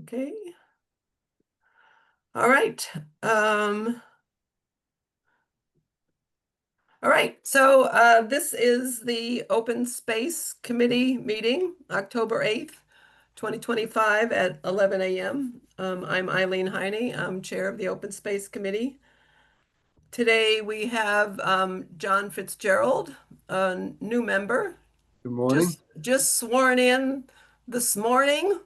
Okay. All right. All right. So this is the Open Space Committee meeting, October 8th, 2025 at 11 a.m. I'm Eileen Heine. I'm chair of the Open Space Committee. Today we have John Fitzgerald, a new member, Good morning. just sworn in this morning.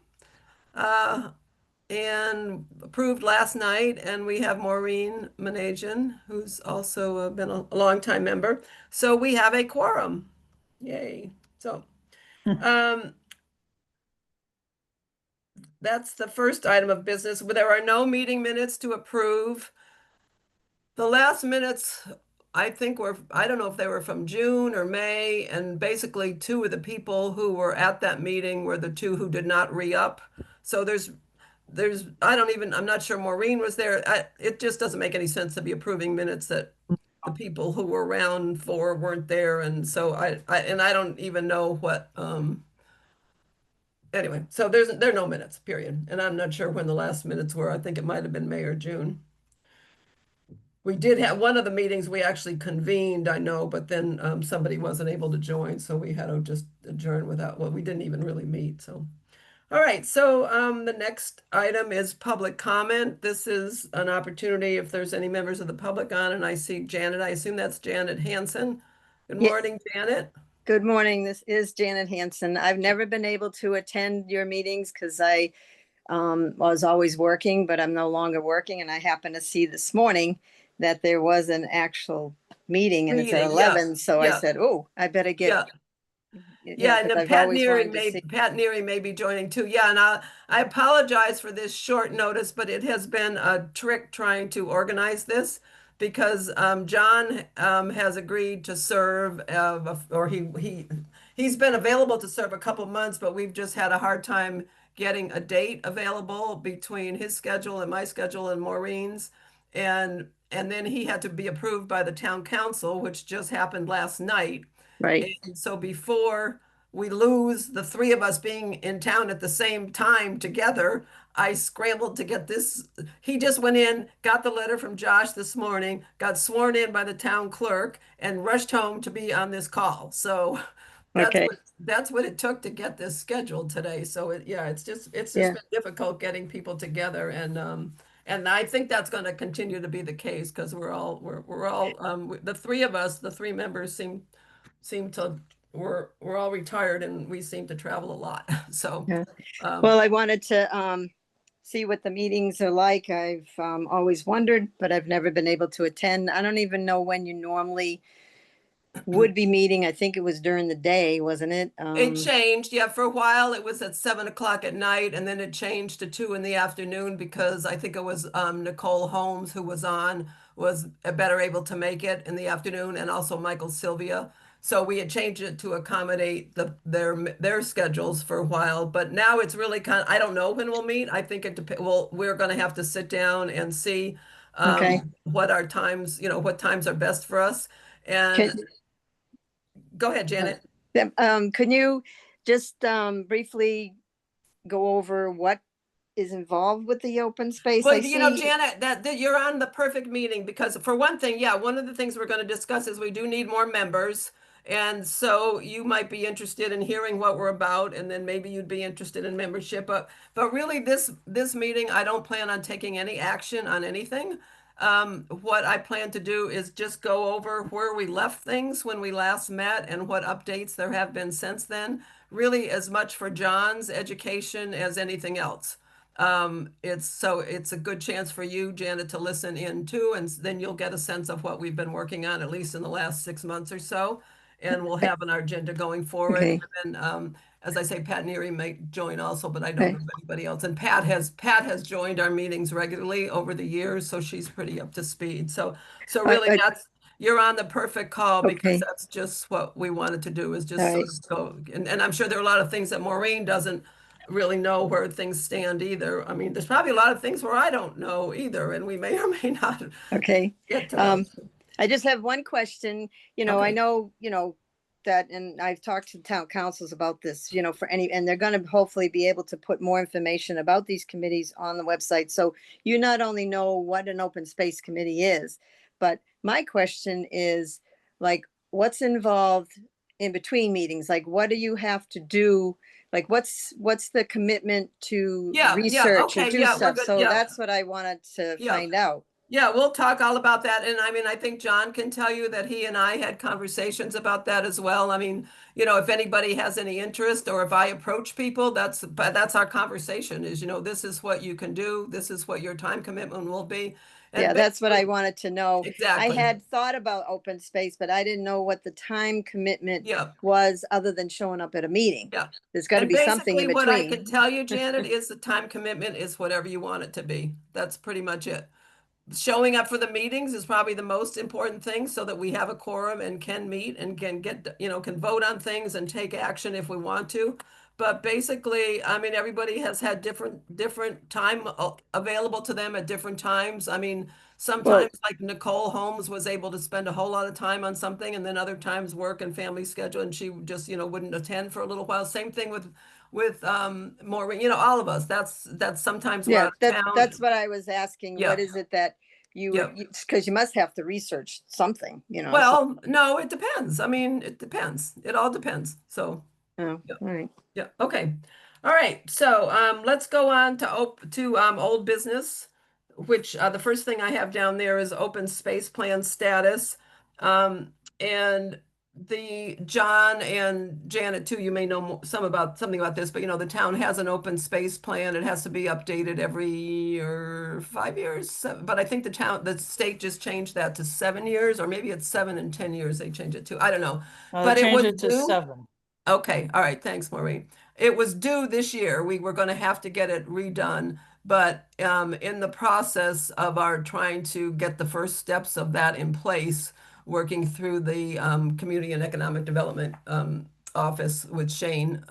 And approved last night. And we have Maureen Manajan, who's also been a longtime member. So we have a quorum. Yay. So um, that's the first item of business. There are no meeting minutes to approve. The last minutes, I think I don't know if they were from June or May, and basically two of the people who were at that meeting were the two who did not re-up. So I'm not sure Maureen was there. It just doesn't make any sense to be approving minutes that the people who were around for weren't there. And so I don't even know what, anyway, so there are no minutes, period. And I'm not sure when the last minutes were. I think it might have been May or June. We did have one of the meetings we actually convened, I know, but then somebody wasn't able to join. So we had to just adjourn we didn't even really meet. So. All right, so the next item is public comment. This is an opportunity if there's any members of the public on, and I see Janet. I assume that's Janet Hanson. Good Yeah. morning, Janet. Good morning. This is Janet Hanson. I've never been able to attend your meetings because I was always working, but I'm no longer working. And I happened to see this morning that there was an actual meeting and it's at 11. So I said, oh, I better get. Yeah, and Pat Neary may be joining too. Yeah, and I apologize for this short notice, but it has been a trick trying to organize this because John has agreed to serve, or he's been available to serve a couple months, but we've just had a hard time getting a date available between his schedule and my schedule and Maureen's, and then he had to be approved by the town council, which just happened last night. Right. And so before we lose the three of us being in town at the same time together, I scrambled to get this. He just went in, got the letter from Josh this morning, got sworn in by the town clerk, and rushed home to be on this call. So that's what it took to get this scheduled today. So it's just been difficult getting people together, and I think that's going to continue to be the case because we're all the three of us, the three members we're all retired and we seem to travel a lot. So well, I wanted to see what the meetings are like. I've always wondered, but I've never been able to attend. I don't even know when you normally would be meeting. I think it was during the day, wasn't it? It changed. Yeah, for a while it was at 7 o'clock at night, and then it changed to 2 in the afternoon because I think it was Nicole Holmes who was better able to make it in the afternoon, and also Michael Sylvia. So we had changed it to accommodate their schedules for a while, but now it's really I don't know when we'll meet. I think it depends. Well, we're going to have to sit down and see what our times, what times are best for us. And go ahead, Janet. Can you just briefly go over what is involved with the open space? Well, Janet, that you're on the perfect meeting because for one thing, one of the things we're going to discuss is we do need more members. And so you might be interested in hearing what we're about, and then maybe you'd be interested in membership. But really, this meeting, I don't plan on taking any action on anything. What I plan to do is just go over where we left things when we last met and what updates there have been since then, really as much for John's education as anything else. It's a good chance for you, Janet, to listen in too, and then you'll get a sense of what we've been working on, at least in the last 6 months or so, and we'll have on our agenda going forward. Okay. And as I say, Pat Neary may join also, but I don't know anybody else. And Pat has joined our meetings regularly over the years, so she's pretty up to speed. So really, you're on the perfect call because that's just what we wanted to do is just sort of go. And I'm sure there are a lot of things that Maureen doesn't really know where things stand either. I mean, there's probably a lot of things where I don't know either, and we may or may not get to know. I just have one question. I know, that, and I've talked to town councils about this, for any, and they're gonna hopefully be able to put more information about these committees on the website. So you not only know what an open space committee is, but my question is, like, what's involved in between meetings? Like, what do you have to do? Like, what's the commitment to Yeah, research or okay, do we're stuff? good. So Yeah, that's what I wanted to yeah. find out. Yeah, we'll talk all about that. And I mean, I think John can tell you that he and I had conversations about that as well. I mean, if anybody has any interest or if I approach people, but that's our conversation is, this is what you can do. This is what your time commitment will be. And Yeah, that's what I basically, wanted to know. I exactly. had thought about open space, but I didn't know what the time commitment Yeah, was other than showing up at a meeting. yeah. There's got to And be something basically in what I can between. tell you, Janet, is the time commitment is whatever you want it to be. That's pretty much it. Showing up for the meetings is probably the most important thing so that we have a quorum and can meet and can get, can vote on things and take action if we want to. But basically, I mean, everybody has had different time available to them at different times. I mean, sometimes Well, like Nicole Holmes was able to spend a whole lot of time on something and then other times work and family schedule and she just, wouldn't attend for a little while. Same thing with Maureen, all of us. That's sometimes we're yeah, out of that's town. what I was asking. Yeah. What is it that you Yeah. would, because you must have to research something, so, Well, no, it depends. I mean, it depends. It all depends. So, oh, yeah, all right. yeah. Okay. All right. So, let's go on to old business, which the first thing I have down there is open space plan status. And the John and Janet too, you may know something about this, but the town has an open space plan. It has to be updated every year, 5 years. But I think the state just changed that to 7 years, or maybe it's 7 and 10 years. They changed it to. I don't know, They but it changed was it to due. 7. Okay, all right, thanks, Maureen. It was due this year. We were going to have to get it redone, but in the process of our trying to get the first steps of that in place, working through the Community and Economic Development office with Shane,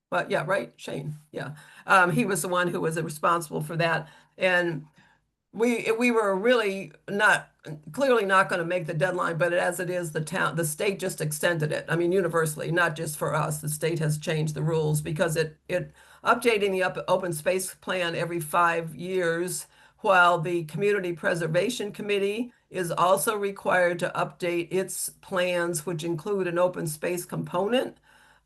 but yeah, right, Shane, yeah. He was the one who was responsible for that, and we were really not clearly not going to make the deadline, but as it is, the state just extended it. I mean, universally, not just for us. The state has changed the rules because it updating the open space plan every 5 years, while the Community Preservation Committee is also required to update its plans, which include an open space component.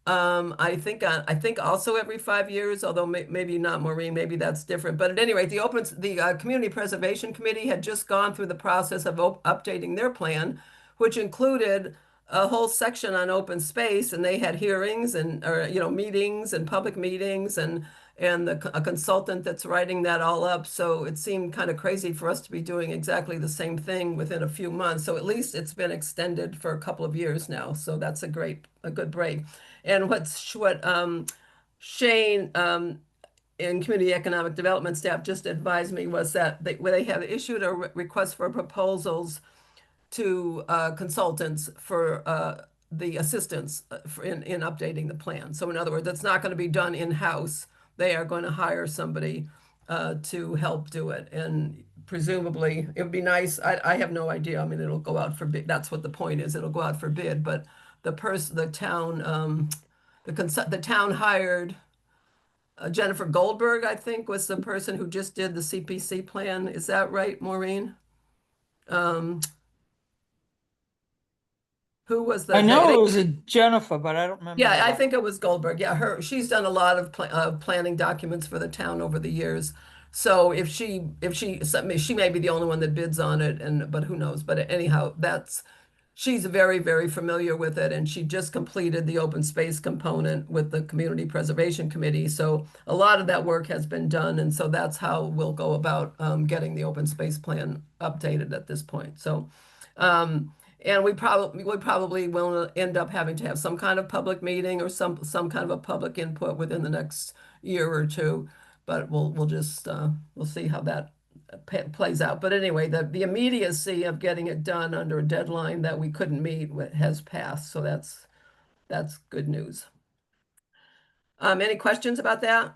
I think also every 5 years, although maybe not, Maureen, maybe that's different. But at any rate, the Community Preservation Committee had just gone through the process of updating their plan, which included a whole section on open space, and they had hearings and or meetings and public meetings and a consultant that's writing that all up. So it seemed kind of crazy for us to be doing exactly the same thing within a few months. So at least it's been extended for a couple of years now. So that's a good break. And what Shane in Community Economic Development staff just advised me was that they have issued a request for proposals to consultants for the assistance in updating the plan. So in other words, it's not going to be done in-house. They are going to hire somebody to help do it. And presumably it would be nice. I have no idea. I mean, it'll go out for bid. That's what the point is. It'll go out for bid, but the town, the town hired Jennifer Goldberg, I think, was the person who just did the CPC plan. Is that right, Maureen? Who was I the, know it was a Jennifer, but I don't remember yeah, I the think it was Goldberg. Yeah, she's done a lot of planning documents for the town over the years. So she may be the only one that bids on it, but who knows? But anyhow, she's very, very familiar with it, and she just completed the open space component with the Community Preservation Committee. So a lot of that work has been done, and so that's how we'll go about getting the open space plan updated at this point. So, and we probably will end up having to have some kind of public meeting or some kind of a public input within the next year or two. But we'll just we'll see how that plays out. But anyway, the immediacy of getting it done under a deadline that we couldn't meet has passed. So that's good news. Any questions about that?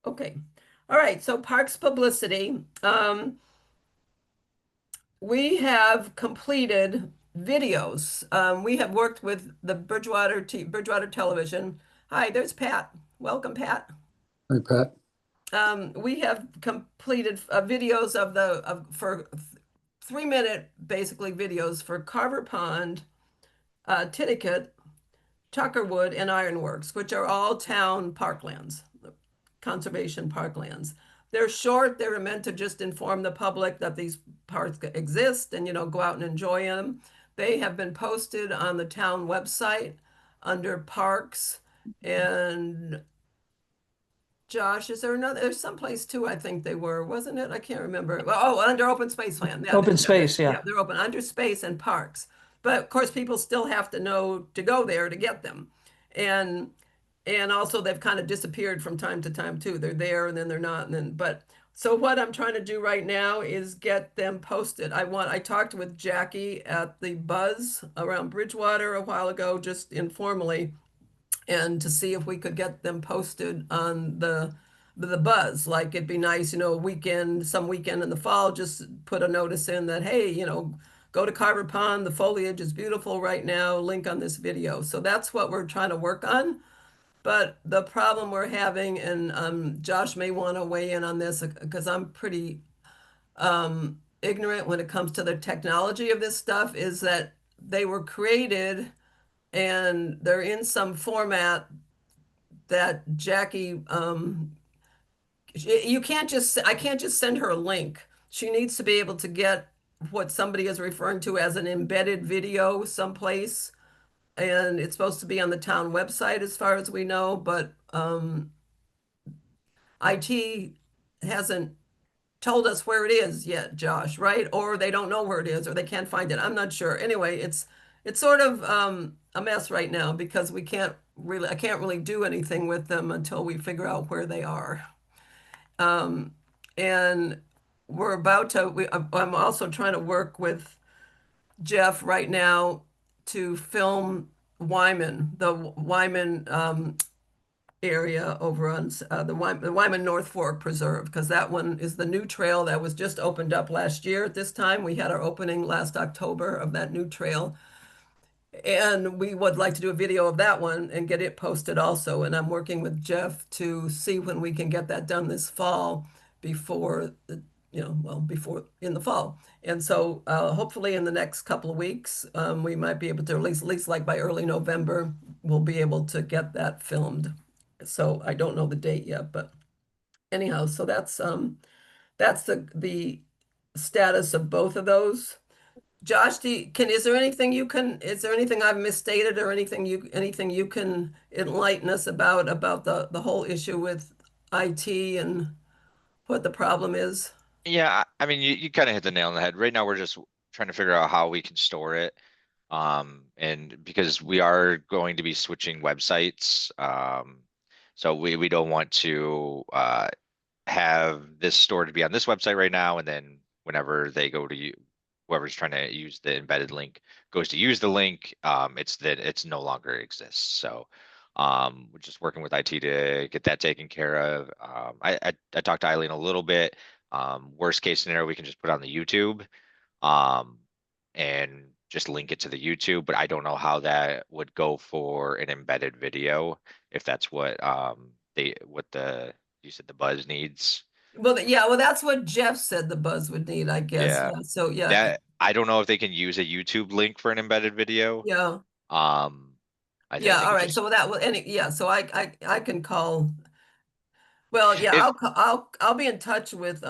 Okay. All right. So parks publicity. we have completed videos. We have worked with the Bridgewater Television. Hi, there's Pat. Welcome, Pat. Hi, Pat. We have completed videos for 3-minute basically videos for Carver Pond, Titicut, Tuckerwood, and Ironworks, which are all town parklands, conservation parklands. They're short. They're meant to just inform the public that these parks exist and, go out and enjoy them. They have been posted on the town website under parks. And Josh, is there another? There's someplace too, I think they were, wasn't it? I can't remember. Oh, under open space plan. Yeah, Open space, yeah. they're open under space and parks. But of course, people still have to know to go there to get them. And also they've kind of disappeared from time to time too. They're there and then they're not. So what I'm trying to do right now is get them posted. I talked with Jackie at the Buzz around Bridgewater a while ago, just informally, and to see if we could get them posted on the Buzz. Like it'd be nice, some weekend in the fall, just put a notice in that, hey, go to Carver Pond. The foliage is beautiful right now. Link on this video. So that's what we're trying to work on. But the problem we're having, and Josh may want to weigh in on this because I'm pretty ignorant when it comes to the technology of this stuff, is that they were created and they're in some format that Jackie, I can't just send her a link. She needs to be able to get what somebody is referring to as an embedded video someplace. And it's supposed to be on the town website as far as we know, but IT hasn't told us where it is yet, Josh, right? Or they don't know where it is, or they can't find it. I'm not sure. Anyway, it's sort of a mess right now because I can't really do anything with them until we figure out where they are. And I'm also trying to work with Jeff right now to film the Wyman area over on the Wyman North Fork Preserve, because that one is the new trail that was just opened up last year at this time. We had our opening last October of that new trail. And we would like to do a video of that one and get it posted also. And I'm working with Jeff to see when we can get that done this fall before in the fall. And so hopefully in the next couple of weeks, we might be able to, at least like by early November, we'll be able to get that filmed. So I don't know the date yet, but anyhow, so that's the status of both of those. Josh, is there anything I've misstated or anything you can enlighten us about the whole issue with IT and what the problem is? Yeah, I mean, you kind of hit the nail on the head. Right now, we're just trying to figure out how we can store it. And because we are going to be switching websites, so we don't want to have this stored to be on this website right now, and then whenever they go to whoever's trying to use the embedded link goes to use the link, it's no longer exists. So we're just working with IT to get that taken care of. I talked to Eileen a little bit. Worst case scenario, we can just put it on the YouTube and just link it to the YouTube, but I don't know how that would go for an embedded video, if that's what you said the Buzz needs. Well, that's what Jeff said the Buzz would need, I guess. Yeah. So yeah. That I don't know if they can use a YouTube link for an embedded video. Yeah. I Yeah. think All right. So that will So I can call. Well, yeah, I'll be in touch with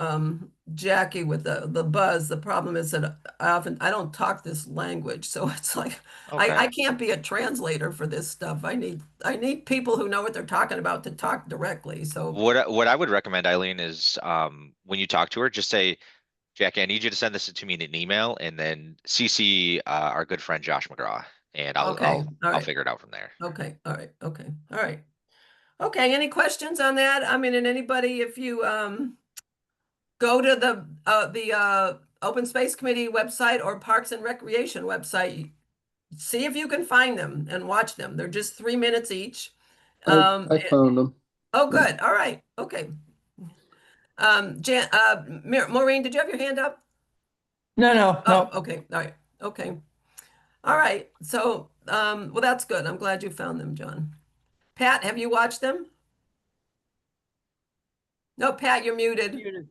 Jackie with the Buzz. The problem is that I don't talk this language, so it's like I can't be a translator for this stuff. I need people who know what they're talking about to talk directly. So what I would recommend, Eileen, is when you talk to her, just say, Jackie, I need you to send this to me in an email, and then CC our good friend Josh McGraw, and I'll figure it out from there. Okay. All right. Okay. All right. Okay, any questions on that? I mean, and anybody, if you go to the Open Space Committee website or Parks and Recreation website, see if you can find them and watch them. They're just 3 minutes each. I found them. Oh, good. All right. Okay. Maureen, did you have your hand up? No, no, Oh, no. okay, all right, okay. All right, so, well, that's good. I'm glad you found them, John. Pat, have you watched them? No, Pat, you're muted. Muted.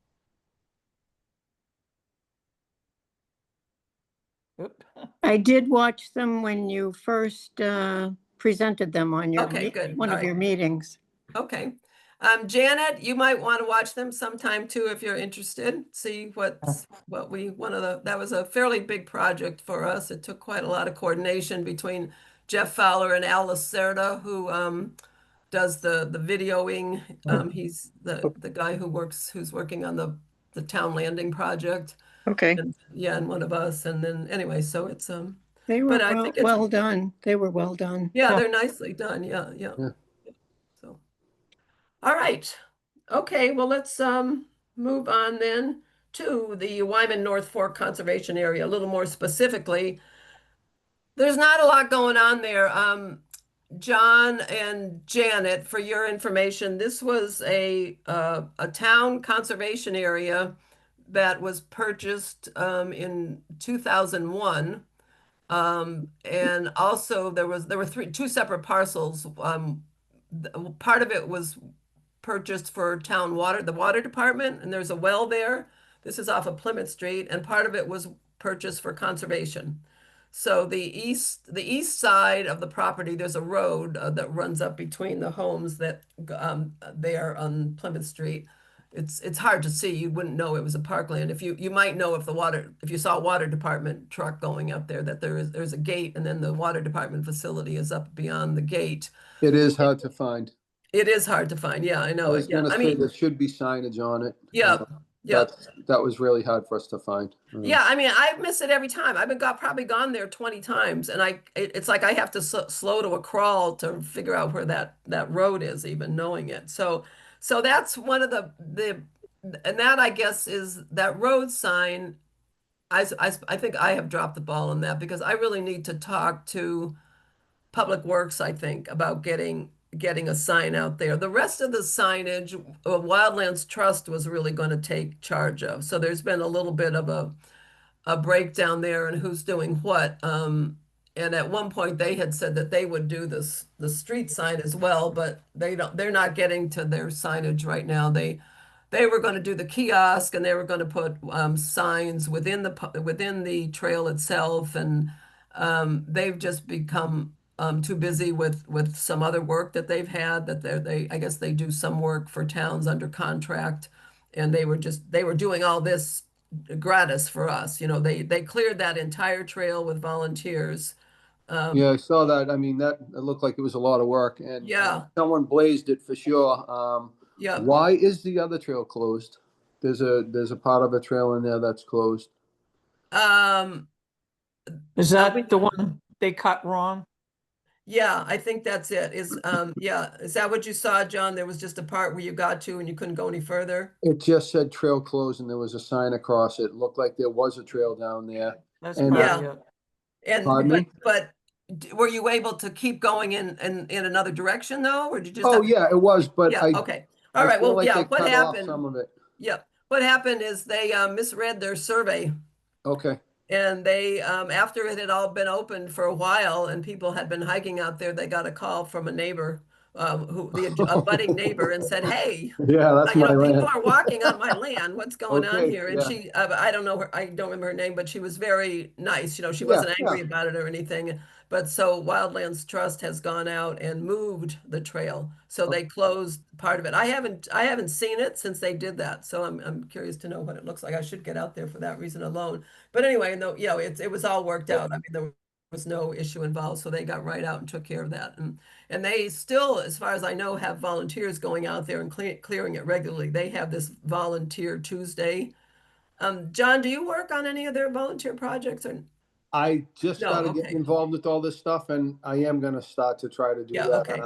Oop. I did watch them when you first presented them on your, Okay, good. one All of right. your meetings. Okay. Janet, you might want to watch them sometime too if you're interested. See what we, that was a fairly big project for us. It took quite a lot of coordination between Jeff Fowler and Al Lacerda, who does the videoing. He's the guy who's working on the Town Landing project. Okay. And yeah, and one of us. And then anyway, so it's They were but I think it's well done. They were well done. yeah, Yeah. they're nicely done. Yeah, yeah. Yeah. So, all right. Okay, well, let's move on then to the Wyman North Fork Conservation Area, a little more specifically. There's not a lot going on there. John and Janet, for your information, this was a town conservation area that was purchased in 2001. And also there were two separate parcels. Part of it was purchased for town water, the water department, and there's a well there. This is off of Plymouth Street, and part of it was purchased for conservation. So the east side of the property, there's a road that runs up between the homes that there on Plymouth Street. It's hard to see. You wouldn't know it was a parkland. If you might know if you saw a water department truck going up there, that there's a gate, and then the water department facility is up beyond the gate. It is hard to find. It is hard to find. Yeah, I I know. was Yeah, gonna I say mean, there should be signage on it. yeah, yeah. That was really hard for us to find. Yeah, I mean, I miss it every time. I've probably gone there 20 times, and it's like I have to slow to a crawl to figure out where that road is, even knowing it. So that's one of and that, I guess, is that road sign. I think I have dropped the ball on that, because I really need to talk to Public Works, I think, about getting a sign out there. The rest of the signage, Wildlands Trust was really going to take charge of. So there's been a little bit of a breakdown there and who's doing what. And at one point they had said that they would do the street sign as well, but they're not getting to their signage right now. They were going to do the kiosk, and they were going to put signs within the trail itself, and they've just become too busy with some other work that they've had, that I guess they do some work for towns under contract, and they were doing all this gratis for us. They cleared that entire trail with volunteers. Yeah, I saw that. I mean, it looked like it was a lot of work, and Yeah. someone blazed it for sure. Yeah. Why is the other trail closed? There's a part of a trail in there that's closed. Is that the one they cut wrong? Yeah, I think that's it. Yeah. Is that what you saw, John? There was just a part where you got to and you couldn't go any further? It just said trail closed, and there was a sign across it. It looked like there was a trail down there. That's And- probably Yeah. it. And Pardon me? but were you able to keep going in another direction though, or did you just Oh, have to- yeah, it was, but Yeah, I. okay. All I right, feel well, like yeah, they what cut off happened? Some of it. Yep. What happened is they misread their survey, Okay, and they after it had all been open for a while and people had been hiking out there, they got a call from a neighbor, a budding neighbor, and said, "Hey, yeah, that's my people land. are walking on my land. What's going on Okay, here?" And yeah. she, I don't know I don't remember her name, but she was very nice. She Yeah, wasn't angry yeah. about it or anything. But so Wildlands Trust has gone out and moved the trail. So they closed part of it. I haven't seen it since they did that. So I'm curious to know what it looks like. I should get out there for that reason alone. But anyway, no, yeah, it was all worked out. I mean, there was no issue involved, so they got right out and took care of that. And they still, as far as I know, have volunteers going out there and clearing it regularly. They have this Volunteer Tuesday. John, do you work on any of their volunteer projects? Or I just No, started okay. getting involved with all this stuff, and I am gonna start to try to do Yeah, that. okay.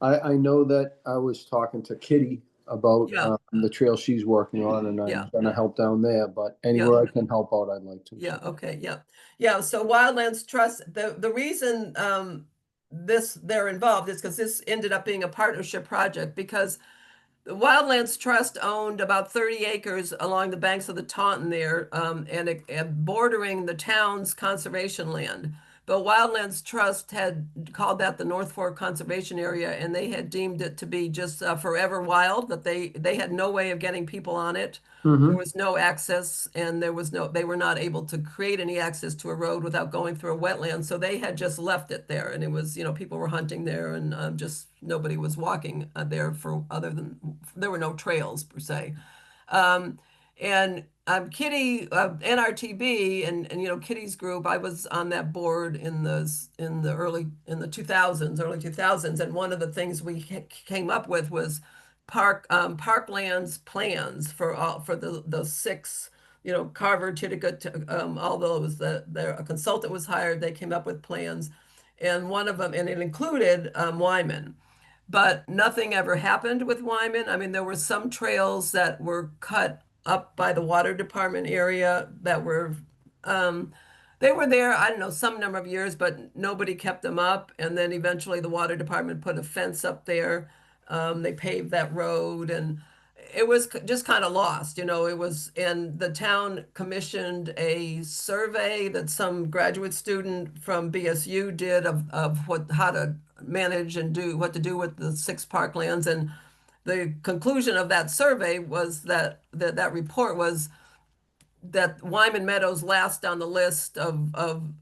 I know that I was talking to Kitty about Yeah. the trail she's working on, and Yeah. I'm gonna help down there, but anywhere I can help out, I'd like to. Yeah, okay, yeah. Yeah, so Wildlands Trust, the reason they're involved is because this ended up being a partnership project, because The Wildlands Trust owned about 30 acres along the banks of the Taunton there, and bordering the town's conservation land. But Wildlands Trust had called that the North Fork Conservation Area, and they had deemed it to be just forever wild, that they had no way of getting people on it. There was no access, and they were not able to create any access to a road without going through a wetland. So they had just left it there, and it was, people were hunting there, and just nobody was walking there for other than there were no trails per se. Um, and Kitty, NRTB, and Kitty's group. I was on that board in the 2000s, early 2000s, and one of the things we came up with was Parkland's plans for the six, Carver, Titicut, all those that a consultant was hired. They came up with plans, and one of them, and it included Wyman. But nothing ever happened with Wyman. I mean, there were some trails that were cut up by the water department area that were they were there, I don't know, some number of years, but nobody kept them up. And then eventually the water department put a fence up there. They paved that road, and it was just kind of lost, it was, and the town commissioned a survey that some graduate student from BSU did of how to manage and what to do with the six parklands. And the conclusion of that survey was that report was that Wyman Meadows last on the list of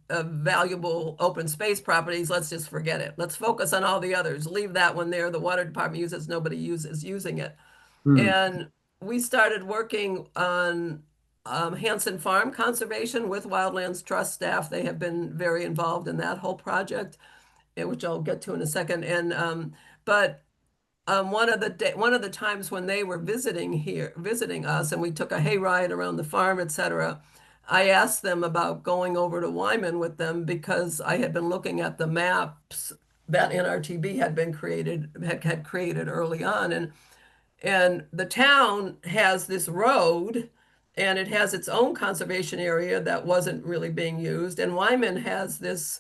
valuable open space properties. Let's just forget it. Let's focus on all the others. Leave that one there. The water department uses, nobody uses using it. And we started working on Hanson Farm conservation with Wildlands Trust staff. They have been very involved in that whole project, which I'll get to in a second. And but one of the times when they were visiting us, and we took a hayride around the farm, etc., I asked them about going over to Wyman with them because I had been looking at the maps that NRTB had created early on, and the town has this road, and it has its own conservation area that wasn't really being used, and Wyman has this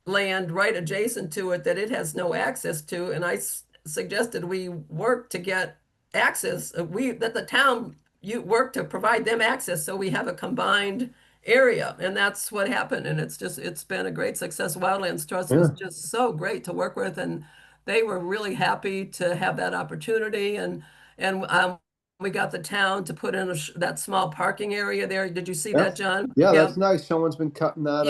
land right adjacent to it that it has no access to, and I suggested we work to get access. That the town work to provide them access, so we have a combined area, and that's what happened. And it's been a great success. Wildlands Trust was just so great to work with, and they were really happy to have that opportunity. And we got the town to put in that small parking area there. Did you see that, John? Yeah, that's nice. Someone's been cutting that.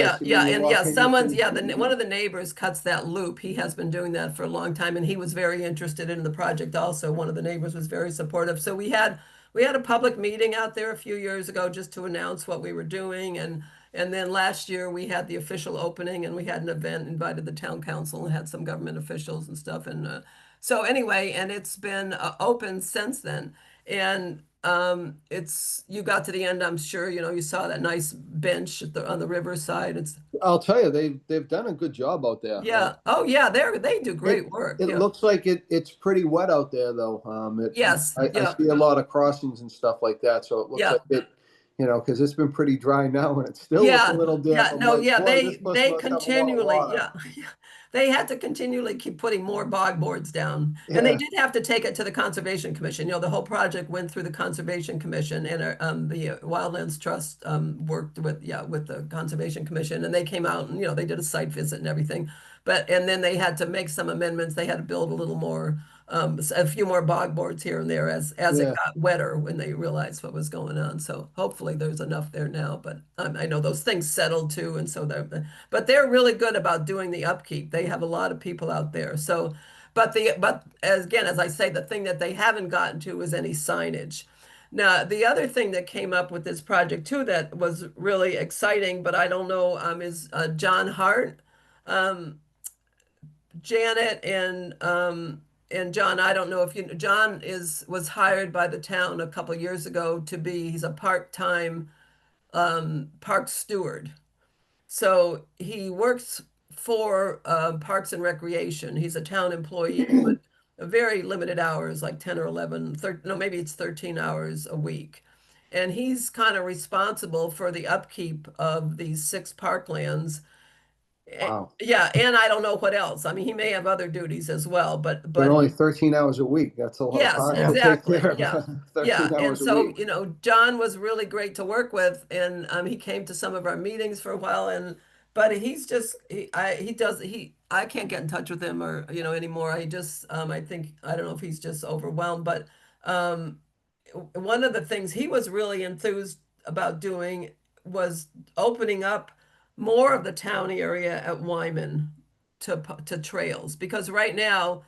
One of the neighbors cuts that loop. He has been doing that for a long time, and he was very interested in the project also. One of the neighbors was very supportive. So we had a public meeting out there a few years ago just to announce what we were doing, and then last year we had the official opening, and we had an event, invited the town council and had some government officials and stuff. And so anyway, and it's been open since then. And you got to the end, I'm sure, you saw that nice bench on the riverside. I'll tell you, they've done a good job out there. Yeah. Oh yeah, they do great work. It looks like it's pretty wet out there though. Yes. I see a lot of crossings and stuff like that. So it looks like it, because it's been pretty dry now and it's still looks a little damp. They continually, they had to continually keep putting more bog boards down. Yeah. And they did have to take it to the Conservation Commission. The whole project went through the Conservation Commission, and the Wildlands Trust worked with the Conservation Commission, and they came out and, they did a site visit and everything. And then they had to make some amendments. They had to build a little more, a few more bog boards here and there as it got wetter when they realized what was going on. So hopefully there's enough there now, but I know those things settled too. And so they're really good about doing the upkeep. They have a lot of people out there. So, but as I say, the thing that they haven't gotten to is any signage. Now, the other thing that came up with this project too, that was really exciting, but I don't know, is John Hart, Janet and John, I don't know if John was hired by the town a couple of years ago he's a part-time park steward. So he works for Parks and Recreation. He's a town employee with very limited hours, like 10 or 11, maybe it's 13 hours a week. And he's kind of responsible for the upkeep of these six parklands. Wow. Yeah, and I don't know what else. I mean, he may have other duties as well, but They're only 13 hours a week. That's a lot of yes, time to take exactly. care of. Yeah. 13 Yeah. And hours a so, week. John was really great to work with, and he came to some of our meetings for a while, and but he's just I can't get in touch with him or anymore. I just I think I don't know if he's just overwhelmed, but um one of the things he was really enthused about doing was opening up more of the town area at Wyman to trails, because right now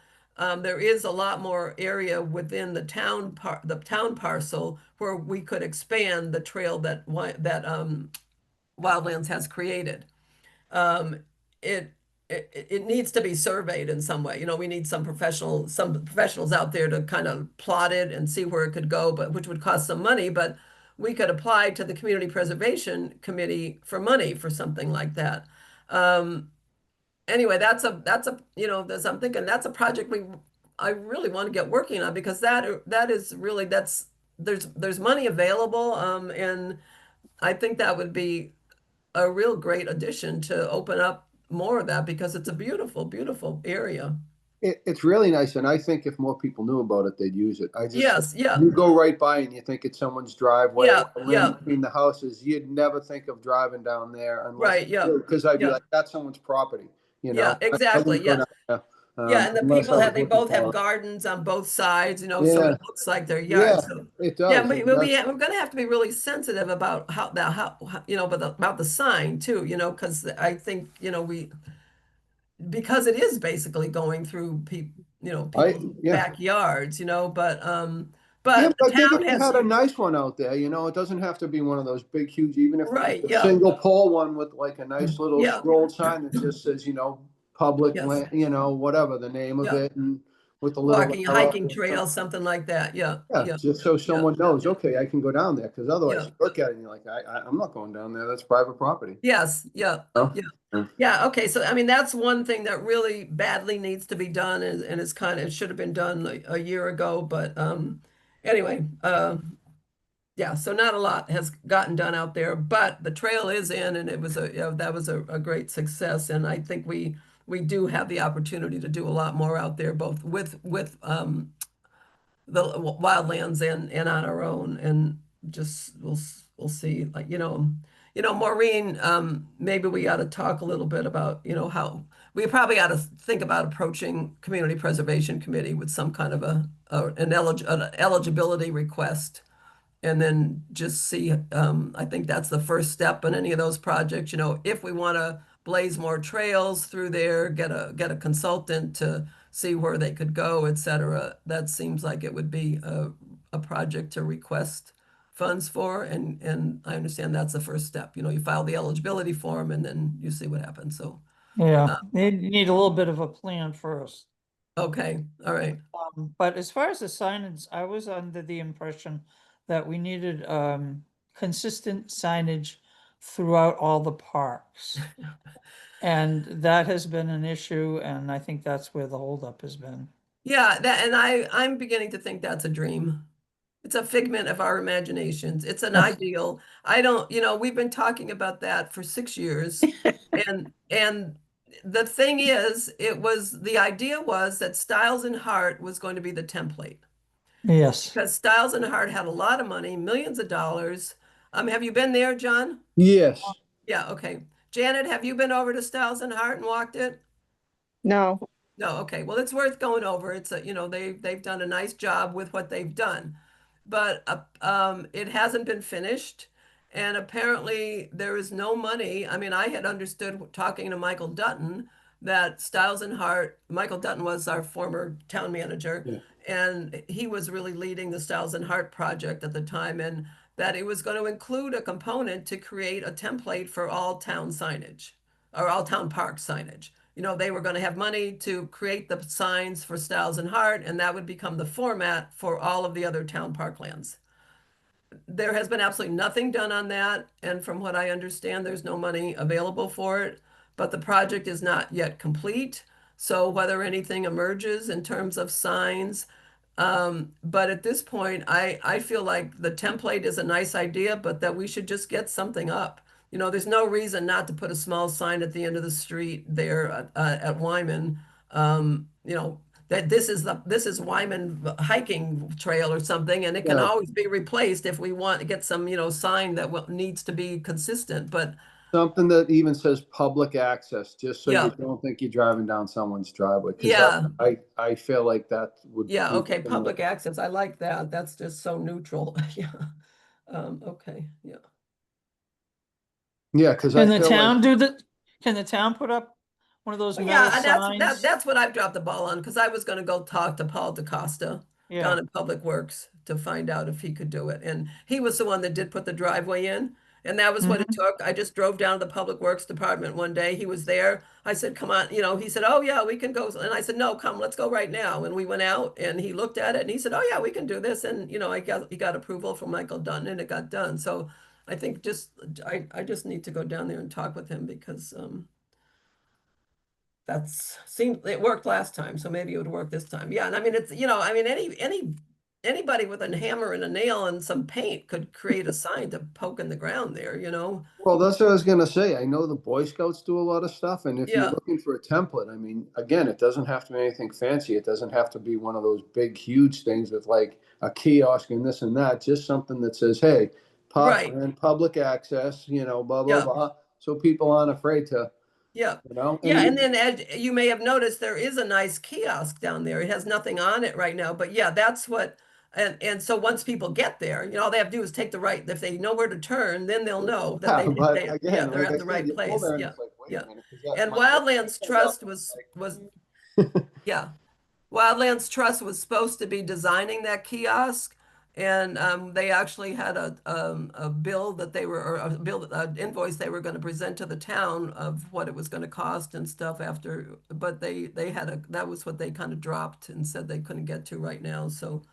there is a lot more area within the town parcel where we could expand the trail that Wildlands has created. Um, it, it needs to be surveyed in some way. We need some professionals out there to kind of plot it and see where it could go, but which would cost some money, but we could apply to the Community Preservation Committee for money for something like that. Anyway, I'm thinking that's a project I really want to get working on, because that is really, there's money available, and I think that would be a real great addition to open up more of that, because it's a beautiful, beautiful area. It's really nice, and I think if more people knew about it, they'd use it. Yes, yeah, You go right by and you think it's someone's driveway, yeah, or yeah, between the houses. You'd never think of driving down there unless right, yeah, because I'd be yeah, like, that's someone's property, yeah, I exactly, wouldn't go yeah. down there, Yeah, and the unless people I was they looking both have for it. gardens on both sides, so Yeah, it looks like their yeah, yard. So it yeah, does. we're going to have to be really sensitive about but about the sign too, because I think because it is basically going through people's Yeah. backyards, Yeah, but but the I think town if you has had a nice one out there, it doesn't have to be one of those big, huge, even if right, it's a yeah, single pole one with like a nice little yeah, scroll sign that just says, public yes, land, whatever the name of yeah, it, and with a little walking, arrow. hiking trail, something like that. Yeah, Yeah, yeah, just so yeah, someone knows, okay, I can go down there, because otherwise yeah. you look at it and you're like, I'm not going down there. That's private property. Yes, yeah, Oh, yeah. yeah. Yeah, okay. So I mean that's one thing that really badly needs to be done, and it's it should have been done a year ago, but anyway, yeah, so not a lot has gotten done out there, but the trail is in, and it was that was a great success, and I think we do have the opportunity to do a lot more out there, both with the wildlands and on our own, and just we'll see, like Maureen, maybe we ought to talk a little bit about how we probably ought to think about approaching Community Preservation Committee with some kind of an eligibility request, and then just see. I think that's the first step in any of those projects. If we want to blaze more trails through there, get a consultant to see where they could go, et cetera. That seems like it would be a project to request funds for, and I understand that's the first step. You file the eligibility form, and then you see what happens. So, Yeah, you need a little bit of a plan first. okay, all right. But as far as the signage, I was under the impression that we needed consistent signage throughout all the parks. And that has been an issue, and I think that's where the holdup has been. Yeah, and I'm beginning to think that's a dream. It's a figment of our imaginations. It's an ideal. I don't, we've been talking about that for 6 years. And the thing is, the idea was that Stiles and Hart was going to be the template. Yes. Because Stiles and Hart had a lot of money, millions of dollars. Have you been there, John? Yes. Yeah, okay. Janet, have you been over to Stiles and Hart and walked it? No, No, okay. Well, it's worth going over. It's they've done a nice job with what they've done, but it hasn't been finished, and apparently there is no money. I mean, I had understood talking to Michael Dutton that Stiles and Hart. Michael Dutton was our former town manager, Yeah. and he was really leading the Stiles and Hart project at the time, and that it was going to include a component to create a template for all town signage or all town park signage. They were going to have money to create the signs for Stiles and Hart, and that would become the format for all of the other town parklands. There has been absolutely nothing done on that, and from what I understand, there's no money available for it, but the project is not yet complete. So whether anything emerges in terms of signs, but at this point, I feel like the template is a nice idea, but that we should just get something up. you know, there's no reason not to put a small sign at the end of the street there at Wyman. You know, that this is Wyman hiking trail or something, and it can Yeah. always be replaced if we want to get some, you know, sign that needs to be consistent. But Something that even says public access, just so Yeah. you don't think you're driving down someone's driveway. 'Cause Yeah. I feel like that would. yeah, be okay, something public that- access. I like that. That's just so neutral. Yeah. Okay. Yeah. Yeah, because I Can the feel town like, do the, can the town put up one of those But metal yeah, and signs? that's what I've dropped the ball on because I was going to go talk to Paul DaCosta Yeah, down at Public Works to find out if he could do it. And he was the one that did put the driveway in. And that was what it took. I just drove down to the Public Works Department one day. He was there. I said, come on, you know, he said, oh yeah, we can go. And I said, no, come, let's go right now. And we went out and he looked at it and he said, oh yeah, we can do this. And, you know, he got approval from Michael Dunn and it got done. So I think I just need to go down there and talk with him because, it worked last time, so maybe it would work this time. Yeah, and I mean it's, you know, I mean anybody with a hammer and a nail and some paint could create a sign to poke in the ground there, you know. well, that's what I was gonna say. I know the Boy Scouts do a lot of stuff, and if Yeah. you're looking for a template, I mean, again, it doesn't have to be anything fancy. It doesn't have to be one of those big, huge things with like a kiosk and this and that. Just something that says, "Hey, Right. and public access," you know, blah blah Yeah. blah, so people aren't afraid to, Yeah. you know. Yeah, and then as you may have noticed, there is a nice kiosk down there. It has nothing on it right now, but yeah, that's what. And so once people get there, you know, all they have to do is take the right. If they know where to turn, then they'll know that Yeah, but yeah, again, they're like at I the said, right you pull place. there and Yeah. it's like, wait yeah. a minute, 'cause that And might- Wildlands Trust was yeah. Wildlands Trust was supposed to be designing that kiosk, and they actually had a bill that they were, or a bill, an invoice they were going to present to the town of what it was going to cost and stuff after, but they had that was what they kind of dropped and said they couldn't get to right now. So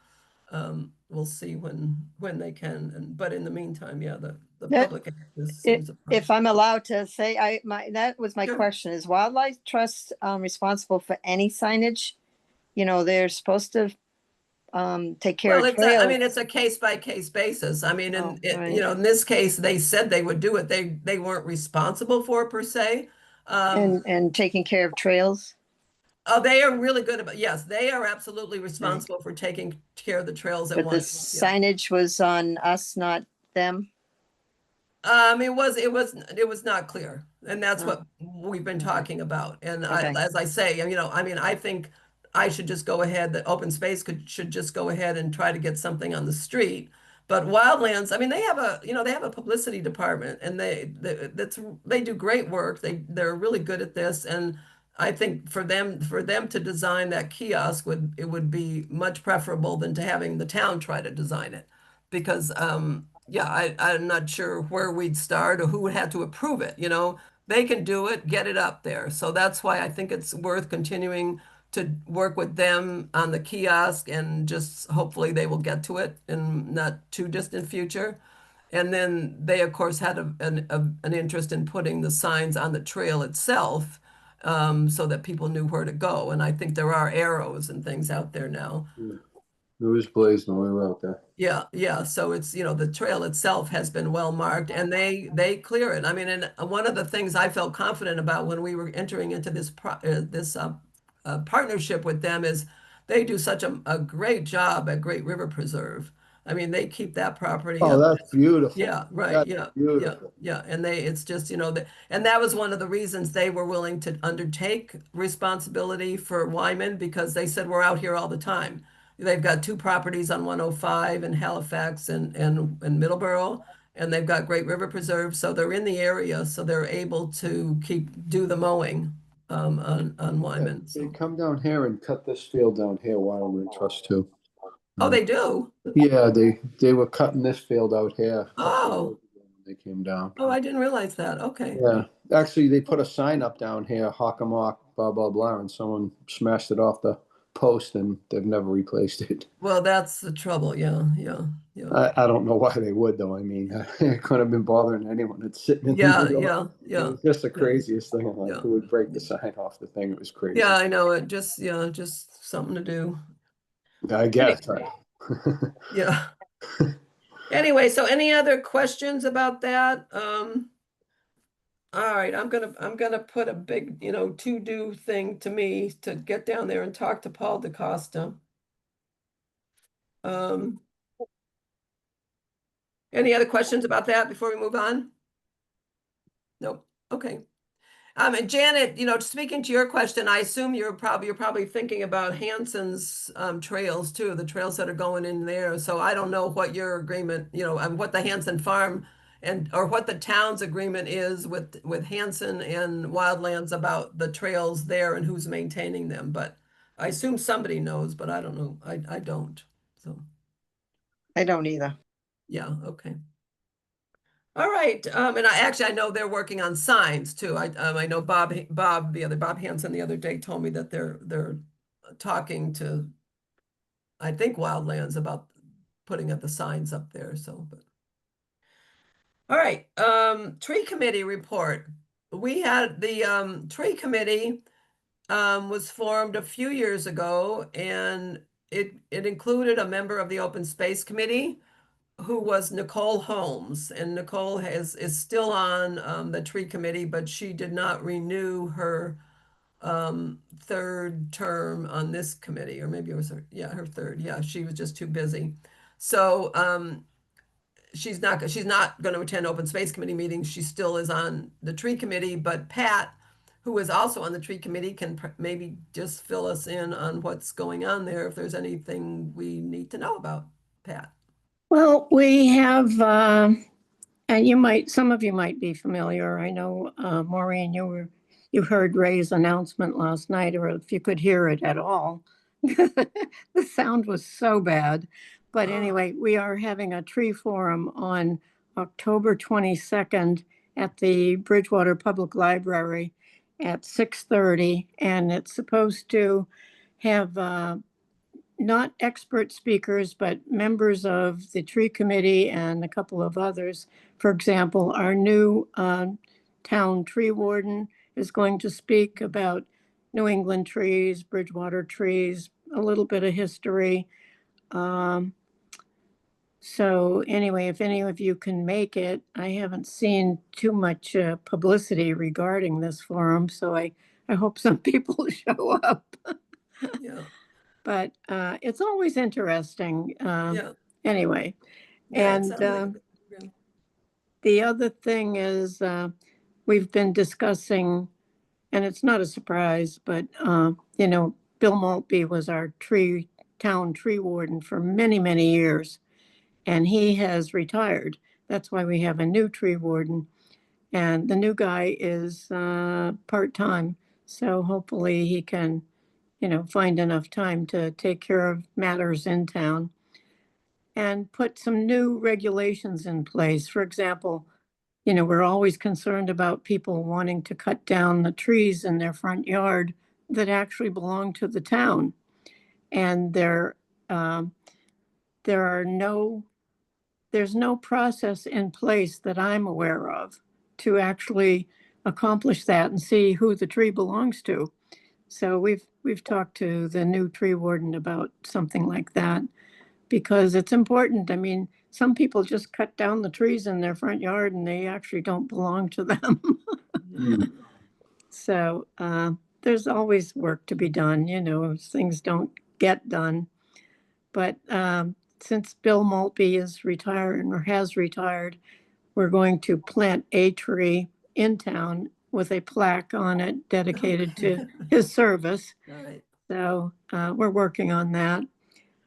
we'll see when they can. But in the meantime, yeah, the That- public access If seems a if I'm allowed to say, that was my Sure. question. Is Wildlife Trust responsible for any signage? You know, they're supposed to take care Well, of I mean, trails it's a case by case basis. I mean, Oh, you right. know, in this case, they said they would do it. They weren't responsible for it per se. and taking care of trails. Oh, they are really good about, yes, they are absolutely responsible for taking care of the trails at But the once. Yeah. signage was on us, not them. It was not clear, and that's Oh. what we've been talking about. And Okay. as I say, you know, I mean, I think I should just go ahead, that open space should just go ahead and try to get something on the street. But Wildlands, I mean, they have a publicity department, and they do great work. They're really good at this, and I think for them to design that kiosk would be much preferable than to having the town try to design it, because yeah, I'm not sure where we'd start or who would have to approve it, you know. They can do it, get it up there. So that's why I think it's worth continuing to work with them on the kiosk, and just hopefully they will get to it in not too distant future. And then they, of course, had an interest in putting the signs on the trail itself, so that people knew where to go. And I think there are arrows and things out there now. It was blazing when we were out there. Yeah, yeah. So it's, you know, the trail itself has been well marked, and they clear it. I mean, and one of the things I felt confident about when we were entering into this partnership with them is they do such a great job at Great River Preserve. I mean, they keep that property Oh, up. that's beautiful. Yeah, right. That's Yeah, beautiful. yeah. And it's just, you know, and that was one of the reasons they were willing to undertake responsibility for Wyman, because they said, we're out here all the time. They've got 2 properties on 105 in Halifax and Middleborough, and they've got Great River Preserve, so they're in the area, so they're able to do the mowing on Wyman. They So. come down here and cut this field down here, Wildland Trust too. Oh, they do? Yeah, they were cutting this field out here. Oh. when They came down. Oh, I didn't realize that. Okay. Yeah, actually, they put a sign up down here, Hockomock, blah, blah, blah, and someone smashed it off the post and they've never replaced it. Well, that's the trouble. Yeah, yeah, yeah. I don't know why they would though. I mean, it couldn't have been bothering anyone. It's sitting in the Yeah, middle. yeah, It yeah. was just the craziest thing. I'm like, Yeah. who would break the sign off the thing? It was crazy. Yeah, I know it. Just something to do. I guess. Right. Yeah. Anyway, so any other questions about that? All right, I'm gonna put a big, to-do thing to me to get down there and talk to Paul DeCosta. Um, any other questions about that before we move on? Nope, okay. And Janet, speaking to your question, I assume you're probably thinking about Hanson's trails too, the trails that are going in there. So I don't know what your agreement, what the Hanson Farm or what the town's agreement is with Hanson and Wildlands about the trails there and who's maintaining them. But I assume somebody knows, but I don't know. I don't. So I don't either. yeah, okay. All right, and I know they're working on signs too. I know Bob Hanson the other day told me that they're talking to, I think, Wildlands about putting up the signs up there. So, but all right, tree committee report. We had the tree committee was formed a few years ago, and it included a member of the open space committee, who was Nicole Holmes, and Nicole is still on the tree committee, but she did not renew her third term on this committee, or maybe it was her third. Yeah, she was just too busy. So she's not going to attend open space committee meetings. She still is on the tree committee, but Pat, who is also on the tree committee, can maybe just fill us in on what's going on there if there's anything we need to know about. Pat. Well, we have, and some of you might be familiar. I know, Maureen, you heard Ray's announcement last night, or if you could hear it at all. The sound was so bad. But anyway, we are having a tree forum on October 22nd at the Bridgewater Public Library at 6:30, and it's supposed to have not expert speakers, but members of the tree committee and a couple of others. For example, our new town tree warden is going to speak about New England trees, Bridgewater trees, a little bit of history. So anyway, if any of you can make it, I haven't seen too much publicity regarding this forum, so I hope some people show up. Yeah. But it's always interesting. Yeah. Anyway, Yeah, it and sounded like it. the other thing is we've been discussing, and it's not a surprise, but Bill Maltby was our town tree warden for many, many years, and he has retired. That's why we have a new tree warden, and the new guy is part-time. So hopefully he can find enough time to take care of matters in town and put some new regulations in place. For example, we're always concerned about people wanting to cut down the trees in their front yard that actually belong to the town. And there's no process in place that I'm aware of to actually accomplish that and see who the tree belongs to. So we've talked to the new tree warden about something like that, because it's important. I mean, some people just cut down the trees in their front yard and they actually don't belong to them. So there's always work to be done, things don't get done. But since Bill Maltby is retiring or has retired, we're going to plant a tree in town with a plaque on it dedicated to his service. All right. So we're working on that.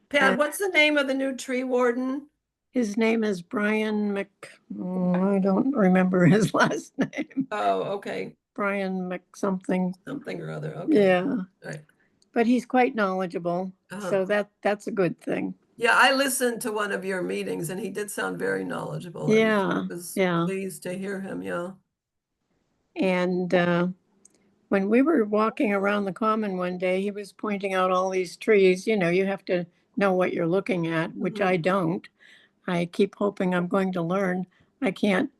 Pat, what's the name of the new tree warden? His name is Brian I don't remember his last name. Oh, okay. Brian something. Something or other. Okay. Yeah. All right. But he's quite knowledgeable. So that's a good thing. Yeah, I listened to one of your meetings and he did sound very knowledgeable. Yeah. I was Yeah. pleased to hear him. Yeah. And when we were walking around the common one day, he was pointing out all these trees. You have to know what you're looking at, which I don't. I keep hoping I'm going to learn. I can't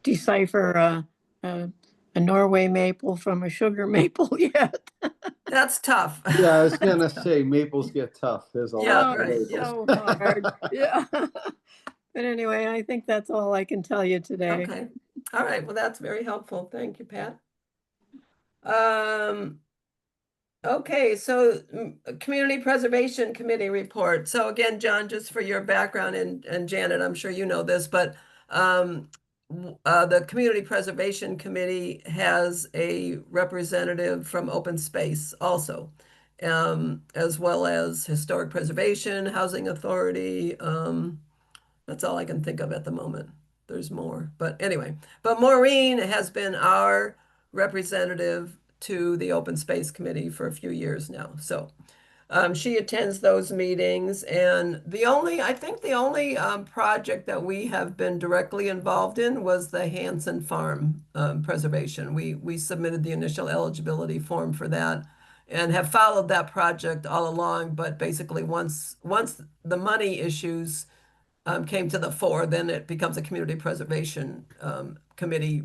decipher a Norway maple from a sugar maple yet. That's tough. Yeah, I was gonna say maples get tough. There's a lot of right, maples. So hard. Yeah. But anyway, I think that's all I can tell you today. Okay. All right, well, that's very helpful. Thank you, Pat. Okay, so Community Preservation Committee report. So again, John, just for your background, and Janet, I'm sure you know this, but the Community Preservation Committee has a representative from Open Space also, as well as Historic Preservation, Housing Authority. That's all I can think of at the moment. There's more, but anyway. But Maureen has been our representative to the Open Space Committee for a few years now. So she attends those meetings, and I think the only project that we have been directly involved in was the Hanson Farm preservation. We submitted the initial eligibility form for that and have followed that project all along. But basically, once the money issues came to the fore, then it becomes a community preservation committee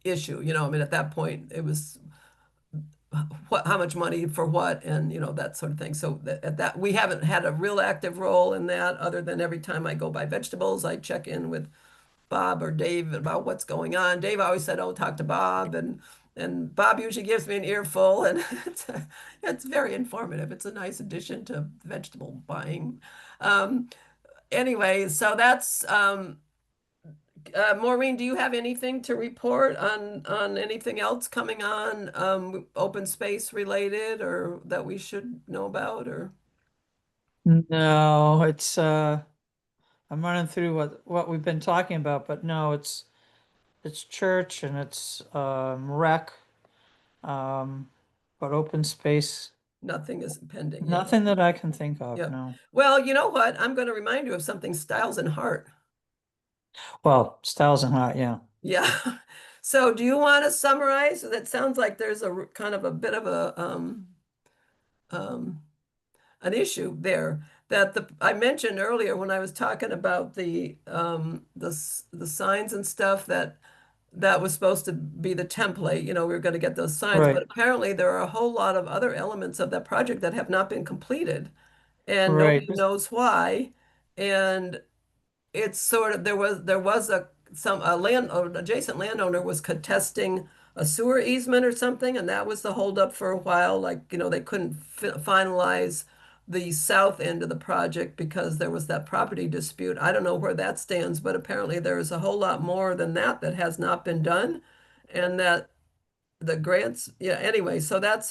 issue. I mean, at that point, it was how much money for what, and that sort of thing. So at that, we haven't had a real active role in that, other than every time I go buy vegetables, I check in with Bob or Dave about what's going on. Dave always said, "Oh, talk to Bob," and Bob usually gives me an earful, and it's very informative. It's a nice addition to vegetable buying. Anyway, so that's Maureen, do you have anything to report on anything else coming on open space related, or that we should know about, or? No, it's I'm running through what we've been talking about, but no, it's church and it's rec, but open space, Nothing is pending. nothing that I can think of, Yeah. no. Well, you know what? I'm going to remind you of something, Styles and Hart. Well, Styles and Hart, yeah. Yeah. So do you want to summarize? That sounds like there's a kind of a bit of an issue there that I mentioned earlier when I was talking about the signs and stuff, that was supposed to be the template. We were going to get those signs, Right. but apparently there are a whole lot of other elements of that project that have not been completed, and Right. nobody knows why. And it's sort of, there was an adjacent landowner was contesting a sewer easement or something, and that was the holdup for a while. Like, they couldn't finalize the south end of the project because there was that property dispute. I don't know where that stands, but apparently there is a whole lot more than that has not been done, and that the grants, yeah, anyway, so it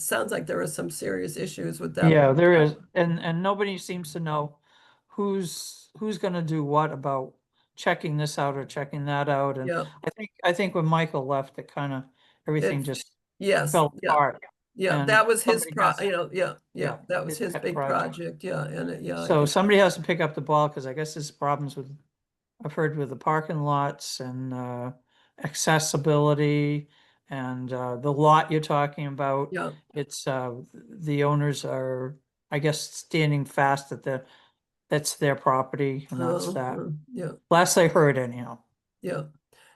sounds like there are some serious issues with that. Yeah, there is, and nobody seems to know who's gonna do what about checking this out or checking that out, and Yeah, I think when Michael left, it kind of, everything It- just yes, fell yeah. apart. Yeah, And that was his somebody has- yeah, that was his his pet big project. project, yeah, and yeah. So somebody has to pick up the ball, because I guess there's problems with, I've heard with the parking lots and accessibility, and the lot you're talking about. Yeah, It's the owners are, I guess, standing fast that that's their property, and that's that. yeah, Last I heard anyhow. yeah.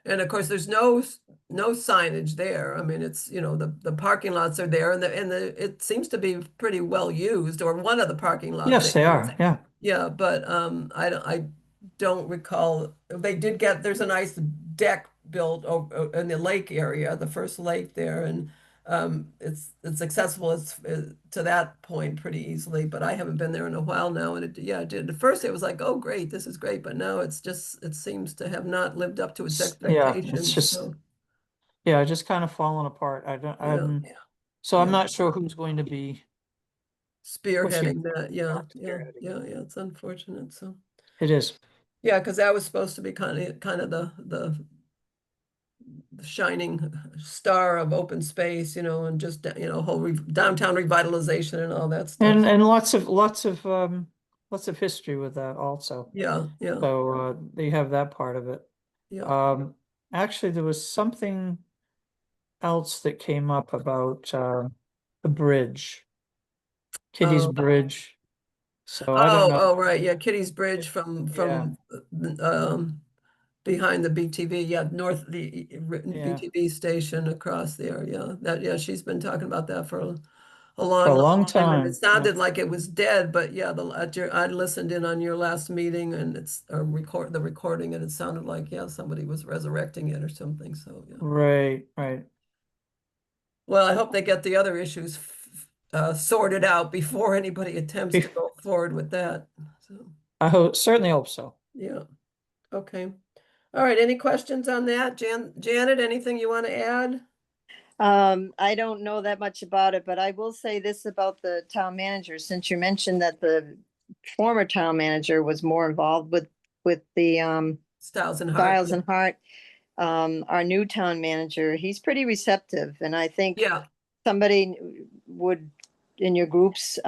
And of course, there's no signage there. I mean, it's, the parking lots are there, and it seems to be pretty well used, or one of the parking lots. Yes, they are, yeah. Yeah, but I don't recall. They did there's a nice deck built over in the lake area, the first lake there, and it's accessible to that point pretty easily. But I haven't been there in a while now, and it did. At first, it was like, oh, great, this is great, but now it seems to have not lived up to its Yeah, expectations. it's just, So, yeah, just kind of falling apart. So I'm Yeah. not sure who's going to be, spearheading that, yeah, spearheading. yeah, it's unfortunate. So. it is. Yeah, because that was supposed to be kind of the shining star of open space, and just whole downtown revitalization and all that stuff. And lots of history with that also. Yeah, So they have that part of it. yeah. Actually, there was something else that came up about the bridge, Kitty's Oh. Bridge. So I don't know. Oh, right, yeah, Kitty's Bridge from behind the BTV, yeah, north the BTV station across there, yeah. She's been talking about that for a long, For a long and time, it yeah. sounded like it was dead, but yeah, I listened in on your last meeting and it's the recording, and it sounded like, yeah, somebody was resurrecting it or something, so, yeah. Right, right. Well, I hope they get the other issues sorted out before anybody attempts to go forward with that, so, I hope, certainly hope so. yeah, okay. All right, any questions on that? Janet, anything you want to add? I don't know that much about it, but I will say this about the town manager, since you mentioned that the former town manager was more involved with the Stiles and Hart. Stiles and Hart. Our new town manager, he's pretty receptive, and I think Yeah, somebody would in your groups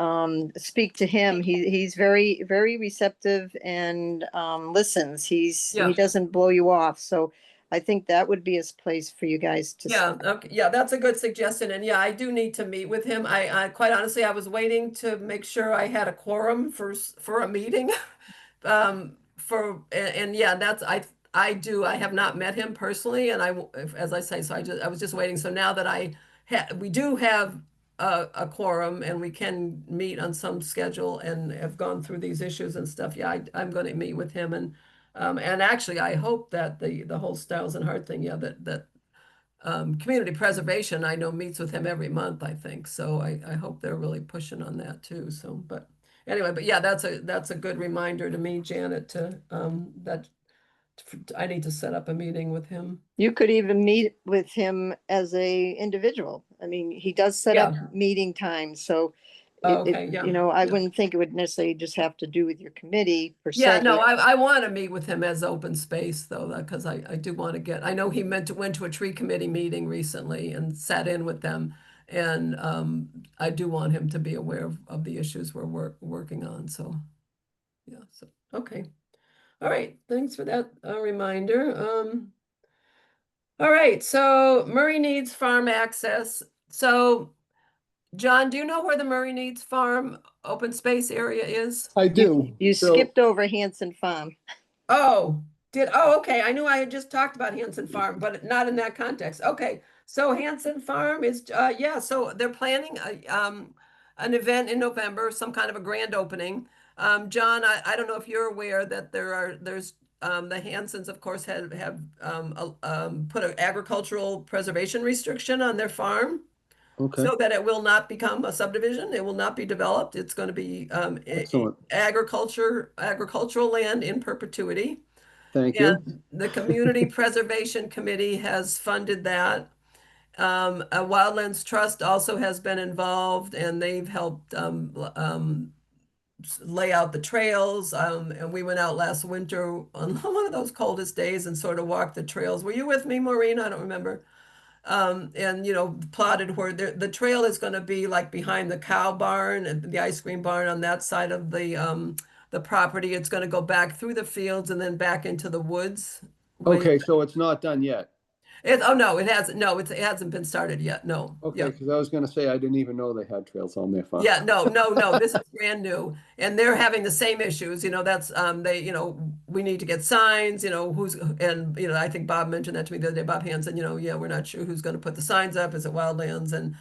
speak to him. He's very, very receptive and listens. Yeah. He doesn't blow you off. So I think that would be his place for you guys to yeah, okay, yeah, that's a good suggestion, and yeah, I do need to meet with him. I quite honestly, I was waiting to make sure I had a quorum for a meeting. And yeah, I have not met him personally, and as I say, so I was just waiting. So now that we do have a quorum and we can meet on some schedule and have gone through these issues and stuff, yeah, I'm going to meet with him, and actually I hope that the whole Stiles and Hart thing, yeah, that community preservation, I know, meets with him every month, I think. So I hope they're really pushing on that too. So, but anyway, but yeah, that's a good reminder to me, Janet, that I need to set up a meeting with him. You could even meet with him as a individual. I mean, he does set Yeah. up meeting times, so Oh, okay, yeah, you know, I yeah. wouldn't think it would necessarily just have to do with your committee per Yeah, se. no, I want to meet with him as open space though, because I do want to I know he went to a tree committee meeting recently and sat in with them. And I do want him to be aware of the issues we're working on, so, yeah, so, okay. All right, thanks for that reminder. All right, so Murray Needs Farm access. So, John, do you know where the Murray Needs Farm open space area is? I do. You So- skipped over Hanson Farm. Oh, okay, I knew I had just talked about Hanson Farm, but not in that context. Okay, so Hanson Farm is, yeah, so they're planning an event in November, some kind of a grand opening. John, I don't know if you're aware that there's the Hansons, of course, have put an agricultural preservation restriction on their farm. Okay, So that it will not become a subdivision, it will not be developed, it's going to be excellent. agricultural land in perpetuity. Thank you. And the Community Preservation Committee has funded that. A Wildlands Trust also has been involved, and they've helped lay out the trails. And we went out last winter on one of those coldest days and sort of walked the trails. Were you with me, Maureen? I don't remember. And plotted where the trail is going to be like behind the cow barn and the ice cream barn on that side of the property. It's going to go back through the fields and then back into the woods. Okay, so it's not done yet. Oh no, it hasn't. No, it hasn't been started yet. No. Okay, Yeah. because I was gonna say, I didn't even know they had trails on their farm. Yeah, no, this is brand new, and they're having the same issues, that's, we need to get signs, I think Bob mentioned that to me the other day, Bob Hanson, yeah, we're not sure who's gonna put the signs up, is it Wildlands, and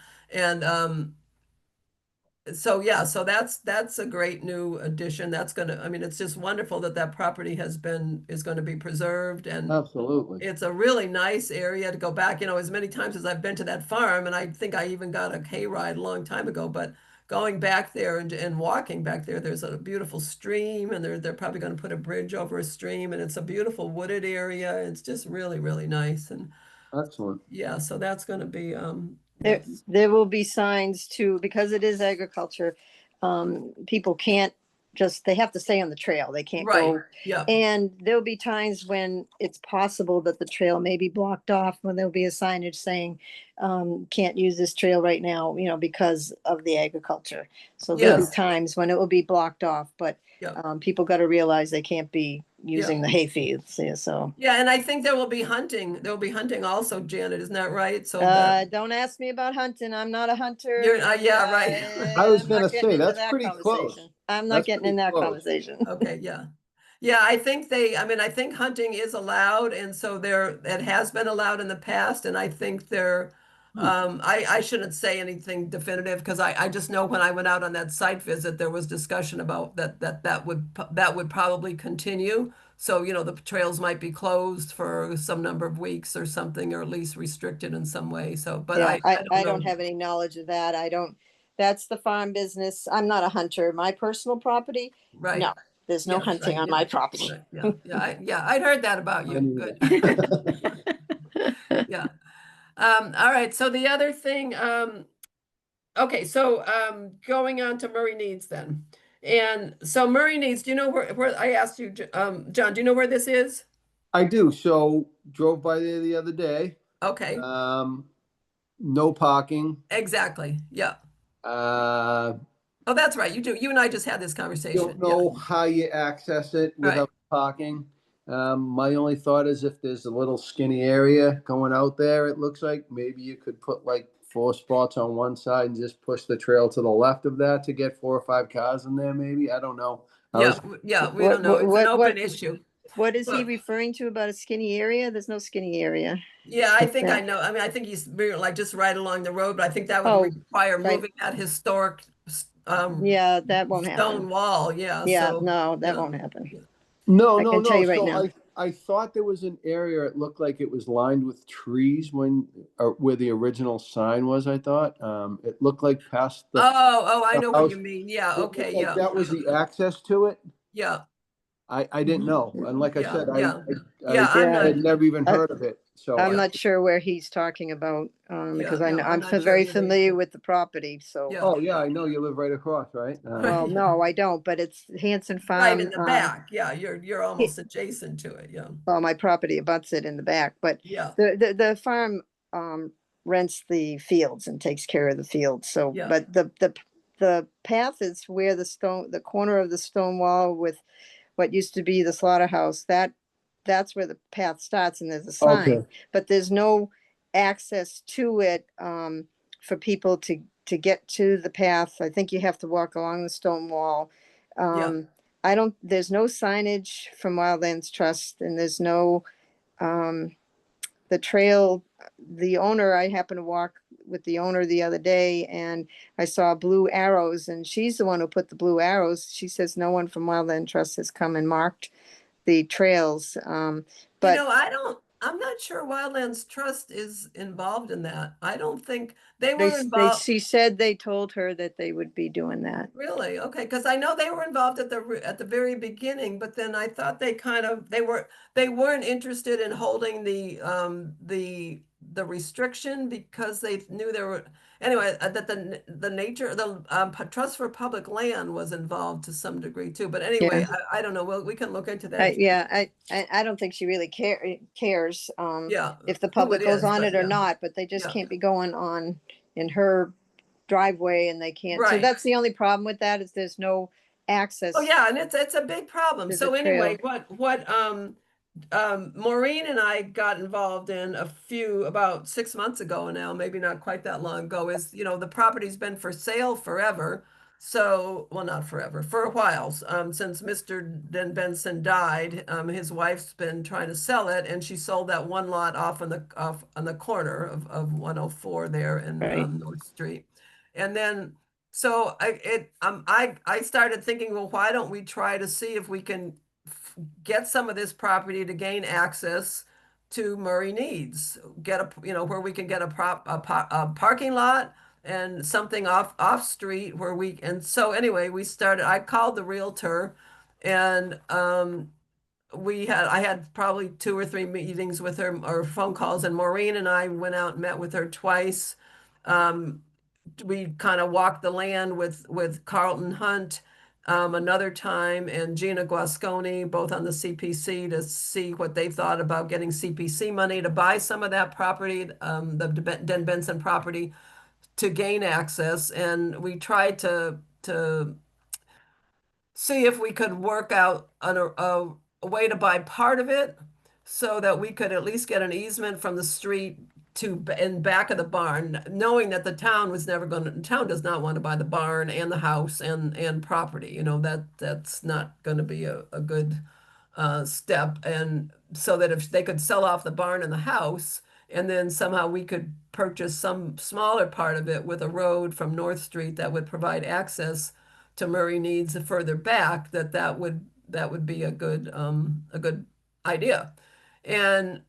so, yeah, so that's a great new addition, that's it's just wonderful that property is gonna be preserved, and Absolutely. it's a really nice area to go back, as many times as I've been to that farm, and I think I even got a hayride a long time ago, but going back there and walking back there, there's a beautiful stream, and they're probably going to put a bridge over a stream, and it's a beautiful wooded area. It's just really, really nice. And Excellent. yeah, so that's going to be, There will be signs too, because it is agriculture. People can't they have to stay on the trail. They can't right, go. yeah, And there'll be times when it's possible that the trail may be blocked off, when there'll be a signage saying, can't use this trail right now, because of the agriculture. So there'll be Yes. times when it will be blocked off, but Yeah. people got to realize they can't be using the hay fields. Yeah, so. yeah, and I think there will be hunting. There will be hunting also, Janet, isn't that right? So Don't ask me about hunting. I'm not a hunter. yeah, right. I was I'm gonna not getting say, into that's that pretty close. conversation. I'm not That's getting pretty in that close. conversation. Okay, yeah. Yeah, I think hunting is allowed, and so it has been allowed in the past, and I think I shouldn't say anything definitive because I just know when I went out on that site visit, there was discussion about that would probably continue. So, you know, the trails might be closed for some number of weeks or something, or at least restricted in some way. So, but Yeah, I I don't don't know. have any knowledge of that. I don't, that's the farm business. I'm not a hunter. My personal property, Right. no, there's no Yeah, hunting right, on yeah, my property. right, yeah, I'd heard that about I you. knew Good. that. Yeah. All right. So the other thing, okay, so going on to Murray Needs then. And so Murray Needs, do you know where I asked you, John, do you know where this is? I do. So drove by there the other day. Okay, No parking. exactly. Yeah. Uh, Oh, that's right. You do. You and I just had this conversation. don't know how you access it Right. without parking. My only thought is if there's a little skinny area going out there, it looks like maybe you could put like 4 spots on one side and just push the trail to the left of that to get 4 or 5 cars in there, maybe. I don't know. I Yeah. was, Yeah. We don't know. It's an open issue. What is he Well- referring to about a skinny area? There's no skinny area. Yeah, I think I Yeah. know. I mean, I think he's like just right along the road, but I think that would Oh, require right. moving that historic Yeah, that won't stone happen. wall. Yeah. Yeah, So no, that yeah. won't happen. no, I no, can tell no. you right So now. I thought there was an area, it looked like it was lined with trees where the original sign was, I thought. It looked like past the. Oh, I the know what you house. mean. Yeah. It looked Okay. like Yeah. that was the access to it. Yeah. I didn't know. And like I Yeah, said, yeah. I Yeah, I'm Yeah. had not, never even I- heard of it. So I'm Yeah. not sure where he's talking about, Yeah, because I no, know, I'm I'm not sure very either. familiar with the property, so. Yeah. Oh, yeah, I know you live right across, right? Well, no, I don't, but it's Hanson right Farm. in the back. Yeah. You're almost adjacent to it. Yeah. Well, my property abuts it in the back, but Yeah. the farm rents the fields and takes care of the fields. So, Yeah. but the path is where the corner of the stone wall with what used to be the slaughterhouse, that's where the path starts and there's a sign, Okay. but there's no access to it for people to get to the path. I think you have to walk along the stone wall. There's no signage from Wildlands Trust, and there's no, the trail, the owner, I happened to walk with the owner the other day and I saw blue arrows, and she's the one who put the blue arrows. She says no one from Wildland Trust has come and marked the trails. But I'm not sure Wildlands Trust is involved in that. I don't think they were they, involved. she said they told her that they would be doing that. Really? Okay, because I know they were involved at the very beginning, but then I thought they weren't interested in holding the restriction because they knew there were anyway that the nature the Trust for Public Land was involved to some degree too. But anyway, I don't know. Well, we can look into that. I don't think she really cares Yeah, if the who public it goes is, on but it or yeah. not, but they just Yeah. can't be going on in her driveway and they can't. So Right. that's the only problem with that, is there's no access. Oh yeah, and it's a big problem. To So the anyway, what Maureen and I got involved in about 6 months ago now, maybe not quite that long ago, is, the property's been for sale forever. So, well, not forever, for a while, since Mr. Den Benson died, his wife's been trying to sell it, and she sold that one lot off on the corner of 104 there in Right. North Street. And then, so I started thinking, well, why don't we try to see if we can get some of this property to gain access to Murray Needs, where we can get a parking lot and something off street and so anyway, I called the realtor and I had probably 2 or 3 meetings with her or phone calls, and Maureen and I went out and met with her twice. We kind of walked the land with Carlton Hunt another time, and Gina Guasconi, both on the CPC, to see what they thought about getting CPC money to buy some of that property, the Den Benson property, to gain access. And we tried to see if we could work out a way to buy part of it so that we could at least get an easement from the street to in back of the barn, knowing that the town does not want to buy the barn and the house and property. That's not going to be a good step. And so that if they could sell off the barn and the house, And then somehow we could purchase some smaller part of it with a road from North Street that would provide access to Murray Needs further back, that would be a good idea. And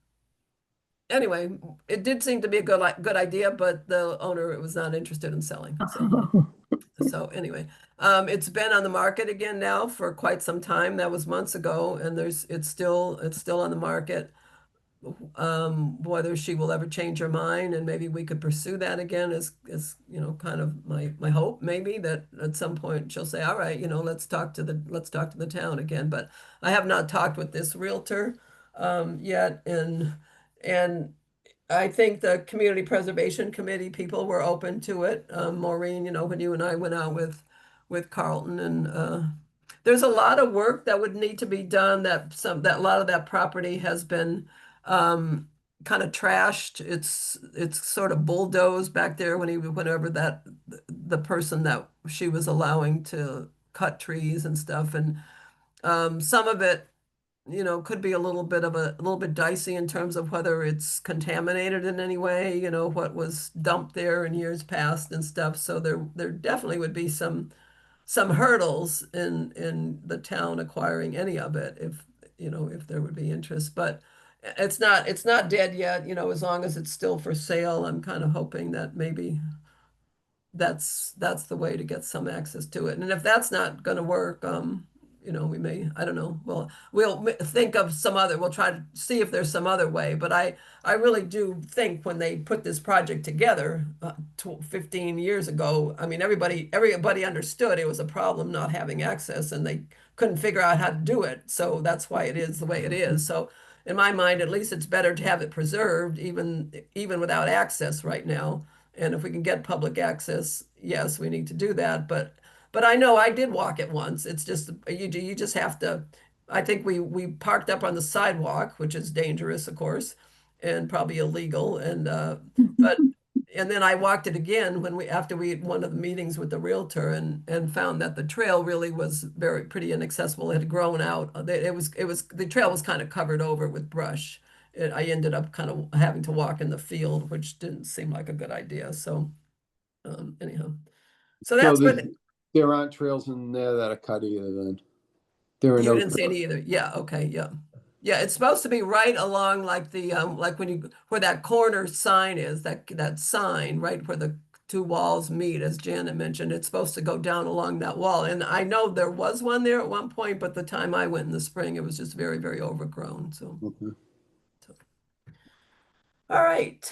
anyway, it did seem to be a good idea, but the owner was not interested in selling. So anyway, it's been on the market again now for quite some time. That was months ago, and it's still on the market. Whether she will ever change her mind, and maybe we could pursue that again is kind of my hope, maybe that at some point she'll say, all right, let's talk to the town again. But I have not talked with this realtor yet, and I think the Community Preservation Committee people were open to it. Maureen, when you and I went out with Carlton, and there's a lot of work that would need to be done. That a lot of that property has been kind of trashed. It's sort of bulldozed back there whenever the person that she was allowing to cut trees and stuff, and some of it could be a little bit dicey in terms of whether it's contaminated in any way, what was dumped there in years past and stuff. So there definitely would be some hurdles in the town acquiring any of it if there would be interest. But it's not dead yet, as long as it's still for sale. I'm kind of hoping that maybe that's the way to get some access to it. And if that's not going to work, we may, I don't know. Well, we'll think of we'll try to see if there's some other way. But I really do think when they put this project together 15 years ago, I mean, everybody understood it was a problem not having access, and they couldn't figure out how to do it. So that's why it is the way it is. So in my mind, at least it's better to have it preserved, even without access right now. And if we can get public access, yes, we need to do that. But I know I did walk it once. It's just you just have to. I think we parked up on the sidewalk, which is dangerous, of course, and probably illegal. And and then I walked it again after we had one of the meetings with the realtor, and found that the trail really was pretty inaccessible. It had grown out. The trail was kind of covered over with brush. I ended up kind of having to walk in the field, which didn't seem like a good idea. So anyhow, so that's what. There aren't trails in there that are cut either then. There are You no didn't see it either. Yeah, okay, yeah. Yeah, it's supposed to be right along like the like where that corner sign is, that sign, right where the two walls meet, as Janet mentioned. It's supposed to go down along that wall. And I know there was one there at one point, but the time I went in the spring, it was just very, very overgrown. So Okay. all right.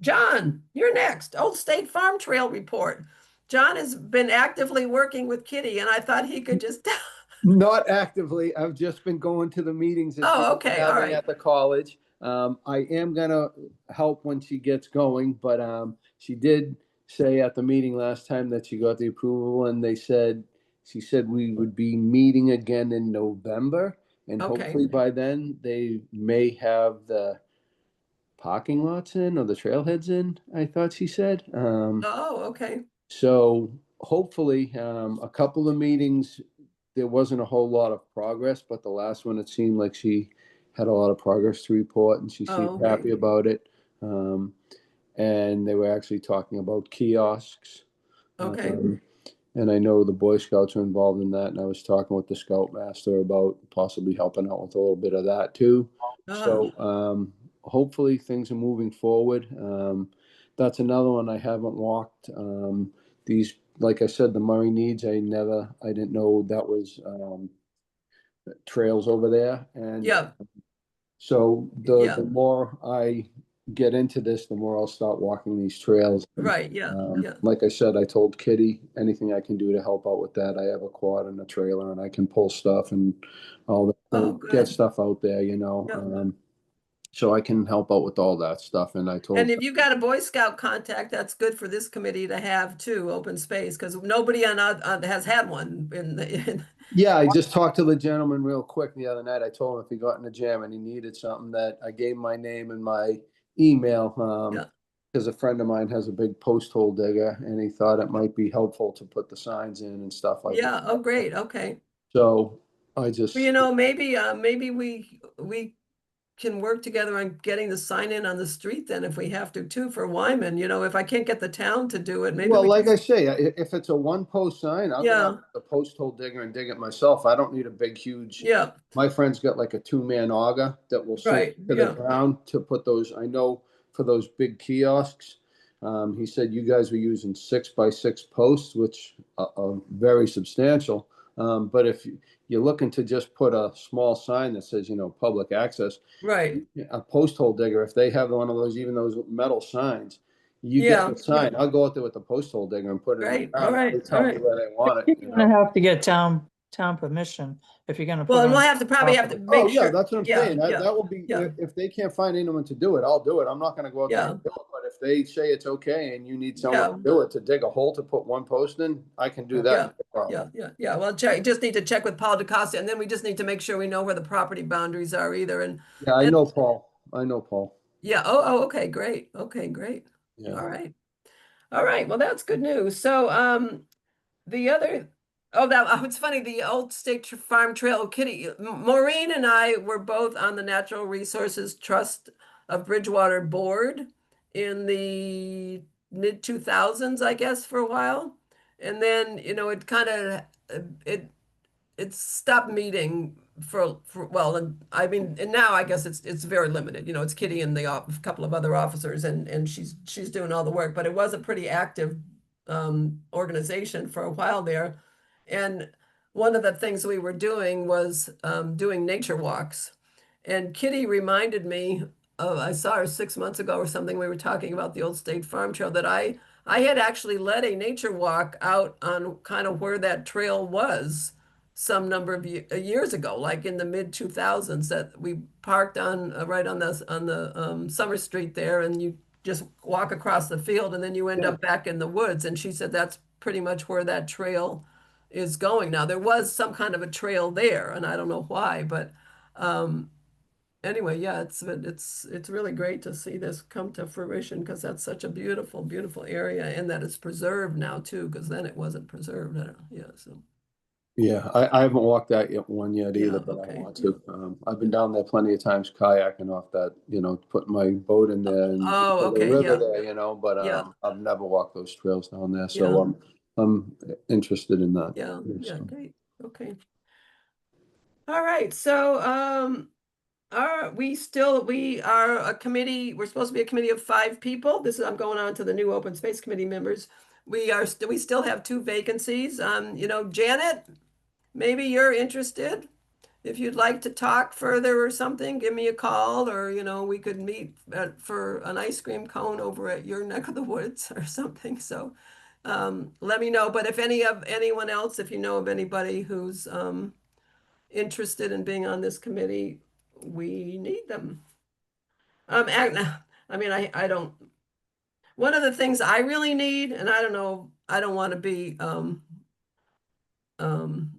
John, you're next. Old State Farm Trail report. John has been actively working with Kitty, and I thought he could just. Not actively. I've just been going to the meetings that Oh, she's okay, having all right. at the college. I am gonna help when she gets going, but she did say at the meeting last time that she got the approval, and she said we would be meeting again in November, and Okay. hopefully by then they may have the parking lots in or the trailheads in, I thought she said. Oh, okay. So hopefully, a couple of meetings, there wasn't a whole lot of progress, but the last one, it seemed like she had a lot of progress to report, and she seemed okay. happy about it. And they were actually talking about kiosks. Okay. And I know the Boy Scouts are involved in that, and I was talking with the Scoutmaster about possibly helping out with a little bit of that too. So hopefully things are moving forward. That's another one I haven't walked. These, like I said, the Murray Needs, I didn't know that was trails over there. And Yeah. so Yeah. the more I get into this, the more I'll start walking these trails. Right, yeah, yeah. Like I said, I told Kitty anything I can do to help out with that. I have a quad and a trailer, and I can pull stuff and all that, Oh, get good. stuff out there, Yeah. so I can help out with all that stuff. And I told, And if you got a Boy Scout contact, that's good for this committee to have too, open space, because nobody has had one yeah, I just talked to the gentleman real quick the other night. I told him if he got in a jam and he needed something, that I gave my name and my email. Yeah. Because a friend of mine has a big post hole digger, and he thought it might be helpful to put the signs in and stuff like that. Yeah, oh, great, okay. So I just, Well, maybe we can work together on getting the sign in on the street then if we have to too for Wyman, you know, if I can't get the town to do it, maybe Well, we like I just, say, if it's a one post sign, I'll go Yeah. out with the post hole digger and dig it myself. I don't need a big, huge. yeah, My friend's got like a 2-man auger that will sink Right, to the yeah. ground to put those, I know for those big kiosks. He said you guys were using 6x6 posts, which are very substantial. But if you're looking to just put a small sign that says, you know, public access, right, a post hole digger, if they have one of those, even those metal signs, you Yeah, get the sign. I'll go out there with the post hole digger and put it in the Right, ground. all right, They tell all me right. where they want it. You're gonna have to get town permission if you're gonna put Well, and we'll on have to probably have to property. make Oh, yeah, sure. that's what I'm Yeah, saying. That, yeah, that will be, yeah. if they can't find anyone to do it, I'll do it. I'm not gonna go out there Yeah. and do it, but if they say it's okay and you need Yeah. someone to do it, to dig a hole to put one post in, I can do Yeah, that. no problem. Yeah, well, just need to check with Paul DeCosta, and then we just need to make sure we know where the property boundaries are either, and, Yeah, I And- know Paul. I know Paul. yeah, okay, great, all Yeah. right. All right, well, that's good news, so, the other, it's funny, the Old State Farm Trail, Kitty, Maureen and I were both on the Natural Resources Trust of Bridgewater Board in the mid-2000s, I guess, for a while. And then, you know, it kind of, it stopped meeting well, and I mean, and now I guess it's very limited. You know, it's Kitty and a couple of other officers, and she's doing all the work. But it was a pretty active organization for a while there. And one of the things we were doing was doing nature walks. And Kitty reminded me of, I saw her 6 months ago or something. We were talking about the Old State Farm Trail that I had actually led a nature walk out on kind of where that trail was some number of years ago, like in the mid-2000s, that we parked on right on the Summer Street there, and you just walk across the field and then you end Yeah. up back in the woods. And she said that's pretty much where that trail is going now. There was some kind of a trail there, and I don't know why, but anyway, yeah, it's really great to see this come to fruition, because that's such a beautiful, beautiful area, and that it's preserved now too, because then it wasn't preserved. I don't, yeah, so. Yeah, I haven't walked that one yet Yeah, either, but I okay, want to. I've been down there plenty of times kayaking off that, you know, put my boat in there and Oh, the okay, river yeah. there, you know, but Yeah. I've never walked those trails down there, Yeah. so I'm interested in that. Yeah, so. great, okay. All right, so, we are a committee, we're supposed to be a committee of 5 people. I'm going on to the new open space committee members. We still have 2 vacancies. You know, Janet, maybe you're interested. If you'd like to talk further or something, give me a call, or, you know, we could meet for an ice cream cone over at your neck of the woods or something. So, let me know. But if anyone else, if you know of anybody who's, interested in being on this committee, we need them. I mean, I don't, one of the things I really need, and I don't know, I don't want to be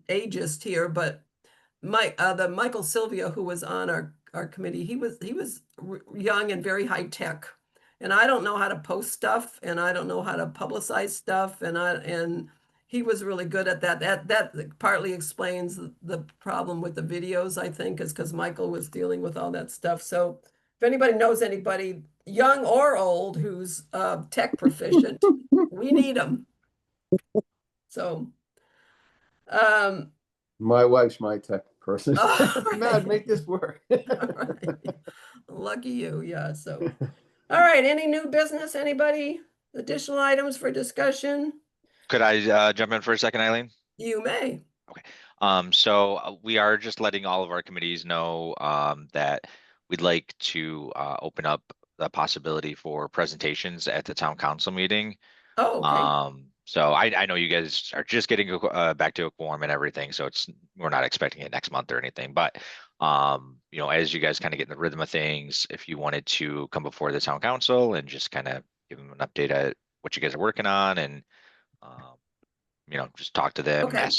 ageist here, but the Michael Sylvia, who was on our committee, he was young and very high tech, and I don't know how to post stuff, and I don't know how to publicize stuff, and he was really good at that. That partly explains the problem with the videos, I think, is because Michael was dealing with all that stuff. So if anybody knows anybody, young or old, who's tech proficient, we need them. So, My wife's my tech person. Oh, Mad, make this work. all right. Lucky you, yeah, so. All right, any new business, anybody? Additional items for discussion? Could I jump in for a second, Eileen? You may. So we are just letting all of our committees know that we'd like to open up the possibility for presentations at the town council meeting. Oh, okay. So I know you guys are just getting back to a quorum and everything, so we're not expecting it next month or anything, but you know, as you guys kind of get in the rhythm of things, if you wanted to come before the town council and just kind of give them an update at what you guys are working on, and you know, just talk to them, Okay.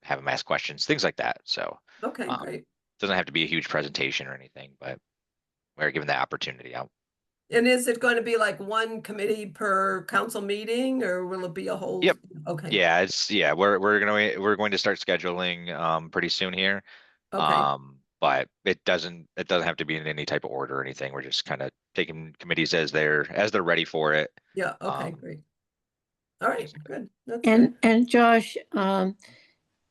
have them ask questions, things like that. So Okay, great. doesn't have to be a huge presentation or anything, but we're giving that opportunity out. And is it going to be like one committee per council meeting, or will it be a whole? Yep. Okay, Yeah, we're going to start scheduling pretty soon here. okay, But it doesn't have to be in any type of order or anything. We're just kind of taking committees as they're ready for it. Yeah, okay, Um, great. All right, good. That's And, good. and Josh,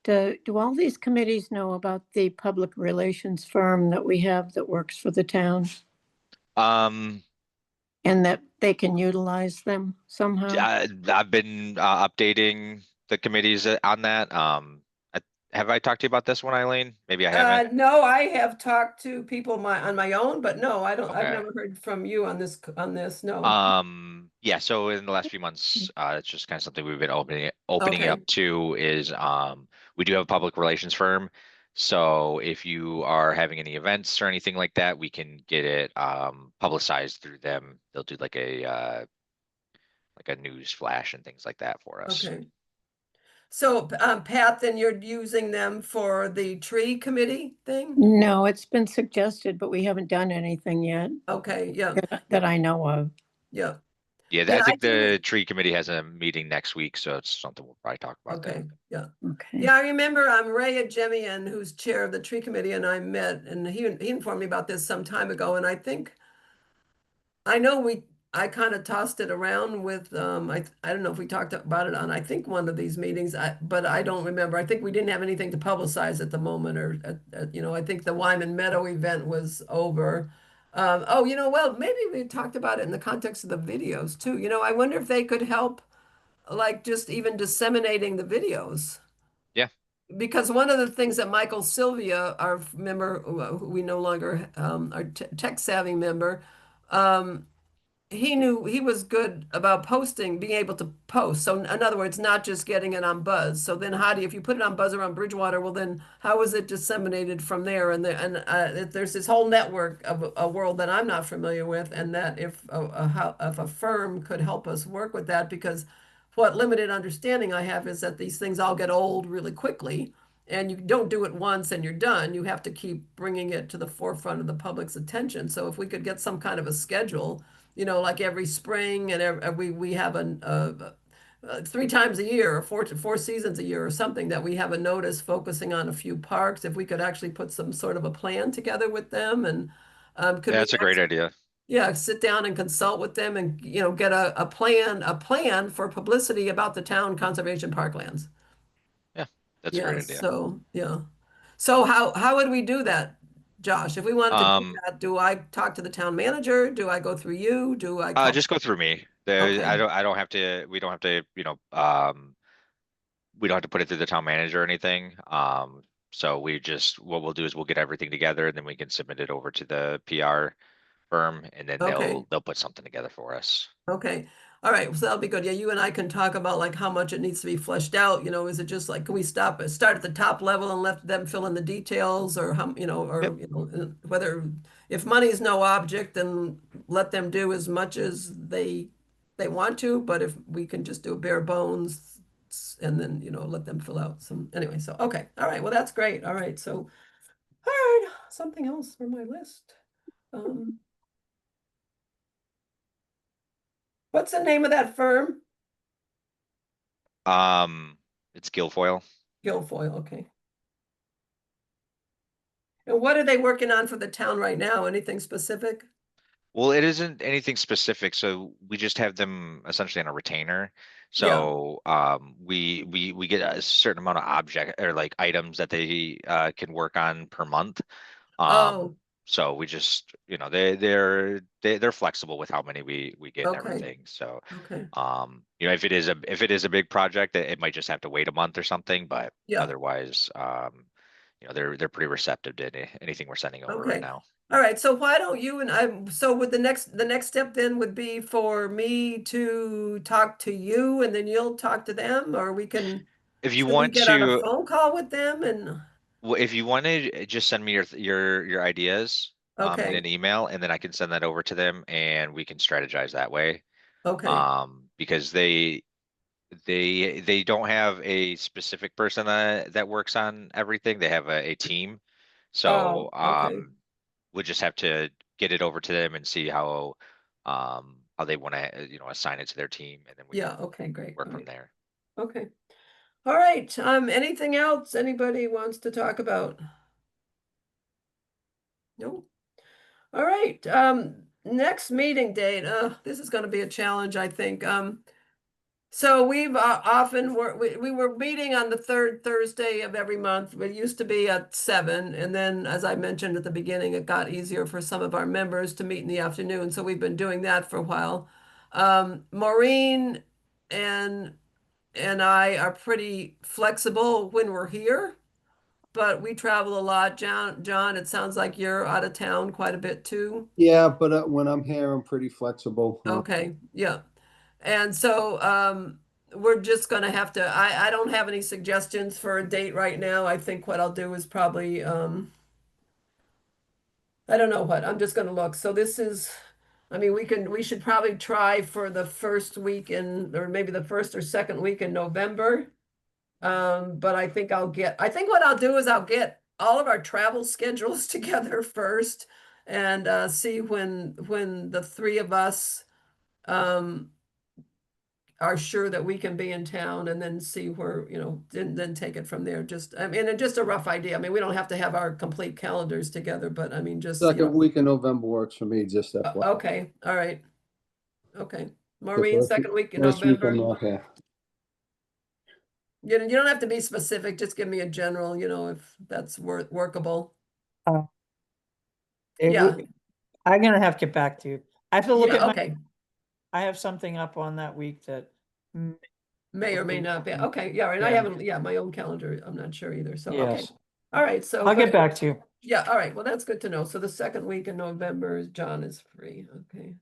do all these committees know about the public relations firm that we have that works for the town Um, and that they can utilize them somehow? I've been updating the committees on that. Have I talked to you about this one, Eileen? Maybe I haven't. No, I have talked to people on my own, but no, I've Okay. never heard from you on this, no. Yeah, so in the last few months, it's just kind of something we've been opening Okay. up to is, we do have a public relations firm. So if you are having any events or anything like that, we can get it, publicized through them. They'll do like a news flash and things like that for us. Okay. So, Pat, then you're using them for the tree committee thing? No, it's been suggested, but we haven't done anything yet Okay, yeah, that I know of. yeah, Yeah, Yeah, I think I do- the tree committee has a meeting next week, so it's something we'll probably talk about okay, then. yeah. Okay. Yeah, I remember Ray Jemian, who's chair of the tree committee, and I met, and he informed me about this some time ago, and I kind of tossed it around with, I don't know if we talked about it on, I think one of these meetings, but I don't remember. I think we didn't have anything to publicize at the moment, or, I think the Wyman Meadow event was over. Oh, well, maybe we talked about it in the context of the videos too. I wonder if they could help, like just even disseminating the videos. Yeah. Because one of the things that Michael Sylvia, our member, who we no longer, our tech savvy member, he knew he was good about posting, being able to post. So in other words, not just getting it on Buzz. So then if you put it on Buzz around Bridgewater, well then how is it disseminated from there? And there's this whole network of a world that I'm not familiar with, and that if a firm could help us work with that, because what limited understanding I have is that these things all get old really quickly. And you don't do it once and you're done. You have to keep bringing it to the forefront of the public's attention. So if we could get some kind of a schedule, like every spring, and we have 3 times a year, or four seasons a year or something, that we have a notice focusing on a few parks. If we could actually put some sort of a plan together with them, and could Yeah, we that's a great idea. yeah, sit down and consult with them, and get a plan for publicity about the town conservation parklands. Yeah, that's a Yeah, great idea. so yeah. So how would we do that, Josh? If we wanted to do that, do I talk to the town manager? Do I go through you? Do I call? Just go through me. Okay. I don't have to, we don't have to, we don't have to put it through the town manager or anything. So what we'll do is we'll get everything together, and then we can submit it over to the PR firm, and then Okay. they'll put something together for us. Okay. All right. So that'll be good. Yeah, you and I can talk about like how much it needs to be fleshed out. Is it just like, can we start at the top level and let them fill in the details, or how, Yep. whether, if money is no object, then let them do as much as they want to, but if we can just do a bare bones, and then, let them fill out some, anyway, so, okay. All right. Well, that's great. All right. So, all right, something else from my list. What's the name of that firm? It's Guilfoyle. Guilfoyle, okay. And what are they working on for the town right now? Anything specific? Well, it isn't anything specific, so we just have them essentially on a retainer. So, we get a certain amount of object or like items that they can work on per month. Oh, So we just, they're flexible with how many we get and Okay. everything. So, okay, if it is a big project, it might just have to wait a month or something, but Yeah. otherwise, they're pretty receptive to anything we're sending over right Okay. now. all right. So why don't you and so would the next step then would be for me to talk to you, and then you'll talk to them, or we can, If you should we want get on a to, phone call with them and, well, if you want to just send me your ideas in okay, an email, and then I can send that over to them and we can strategize that way. okay, Because they don't have a specific person that works on everything. They have a team. So, okay. we'll just have to get it over to them and see how they want to, assign it to their team, and then we Yeah, can okay, great. work All from right. there. Okay. All right. Anything else anybody wants to talk about? No. All right, next meeting date, this is gonna be a challenge, I think. So we've often, we were meeting on the third Thursday of every month. It used to be at 7, and then, as I mentioned at the beginning, it got easier for some of our members to meet in the afternoon, so we've been doing that for a while. Maureen and I are pretty flexible when we're here, but we travel a lot. John, it sounds like you're out of town quite a bit too. Yeah, but when I'm here, I'm pretty flexible. Okay, yeah. And so we're just gonna have to, I don't have any suggestions for a date right now. I think what I'll do is probably I don't know what, I'm just gonna look. So this is, I mean, we should probably try for the first week in, or maybe the first or second week in November. But I think I think what I'll do is I'll get all of our travel schedules together first and see when the three of us are sure that we can be in town, and then see where, then take it from there. Just, I mean, and just a rough idea. I mean, we don't have to have our complete calendars together, but I mean, just, Second week in November works for me, just that. okay, all right. Okay, Maureen, first- second week in First week I'm November. not here. You don't have to be specific, just give me a general, if that's workable. Yeah. I'm gonna have to get back to you. I have to look Yeah, at okay, I have something up on that week that, may or may not be. Okay, yeah, and I Yeah. haven't, my own calendar, I'm not sure either, so, okay. yes, All right, so. I'll get but- back to you. Yeah, all right, well, that's good to know. So the second week in November, John is free, okay.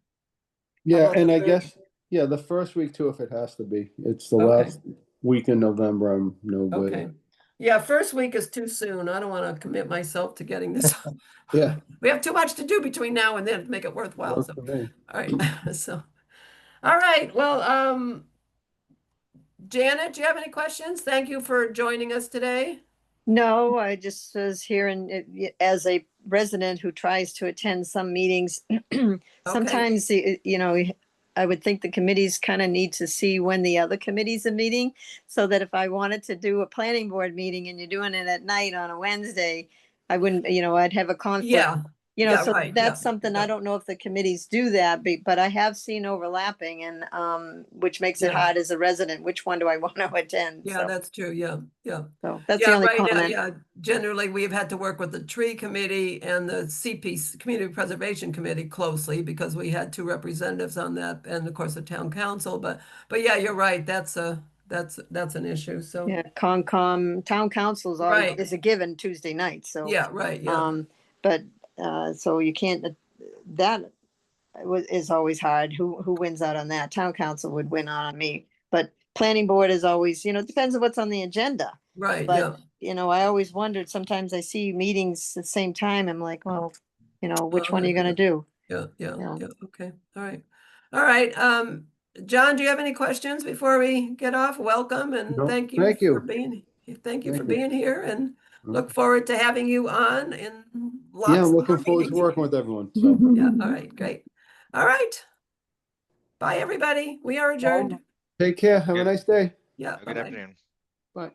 Yeah, about and the I third? guess, yeah, the first week too, if it has to be. It's the Okay. last week in November, I'm no good. Okay. Yeah, first week is too soon. I don't want to commit myself to getting this. Yeah. We have too much to do between now and then to make it worthwhile, Works so, for me. all right, so. All right, well, Janet, do you have any questions? Thank you for joining us today. No, I just was here and as a resident who tries to attend some meetings, sometimes, I would think the committees kind of need to see when the other committees are meeting, so that if I wanted to do a planning board meeting and you're doing it at night on a Wednesday, I wouldn't, I'd have a conflict. Yeah, yeah, So right, that's yeah, something, yeah. I don't know if the committees do that, but I have seen overlapping and, which makes it Yeah. hard as a resident, which one do I want to attend? Yeah, So that's true, yeah, yeah. that's the Yeah, only right now, comment. yeah, generally, we've had to work with the tree committee and the CP, Community Preservation Committee closely, because we had 2 representatives on that, and of course, the town council, but yeah, you're right, that's an issue, so. Yeah, Concom, town council's Right. always is a given Tuesday night, so. Yeah, right, yeah, But, so you can't, that is always hard. Who wins out on that? Town council would win out on me, but planning board is always, it depends on what's on the agenda. right, yeah, But, I always wondered, sometimes I see meetings at the same time, I'm like, well, which one are you gonna do? yeah, Yeah. okay, all right. All right, John, do you have any questions before we get off? Welcome, and No, thank you thank you. for being, thank you for Thank you. being here, and Mhm. look forward to having you on in lots. Yeah, I'm more looking forward to meetings. working with everyone, so. Yeah, all right, great. All right. Bye, everybody. We are adjourned. Take care, have a Good. nice day. Yeah. Have a good bye-bye. afternoon. Bye.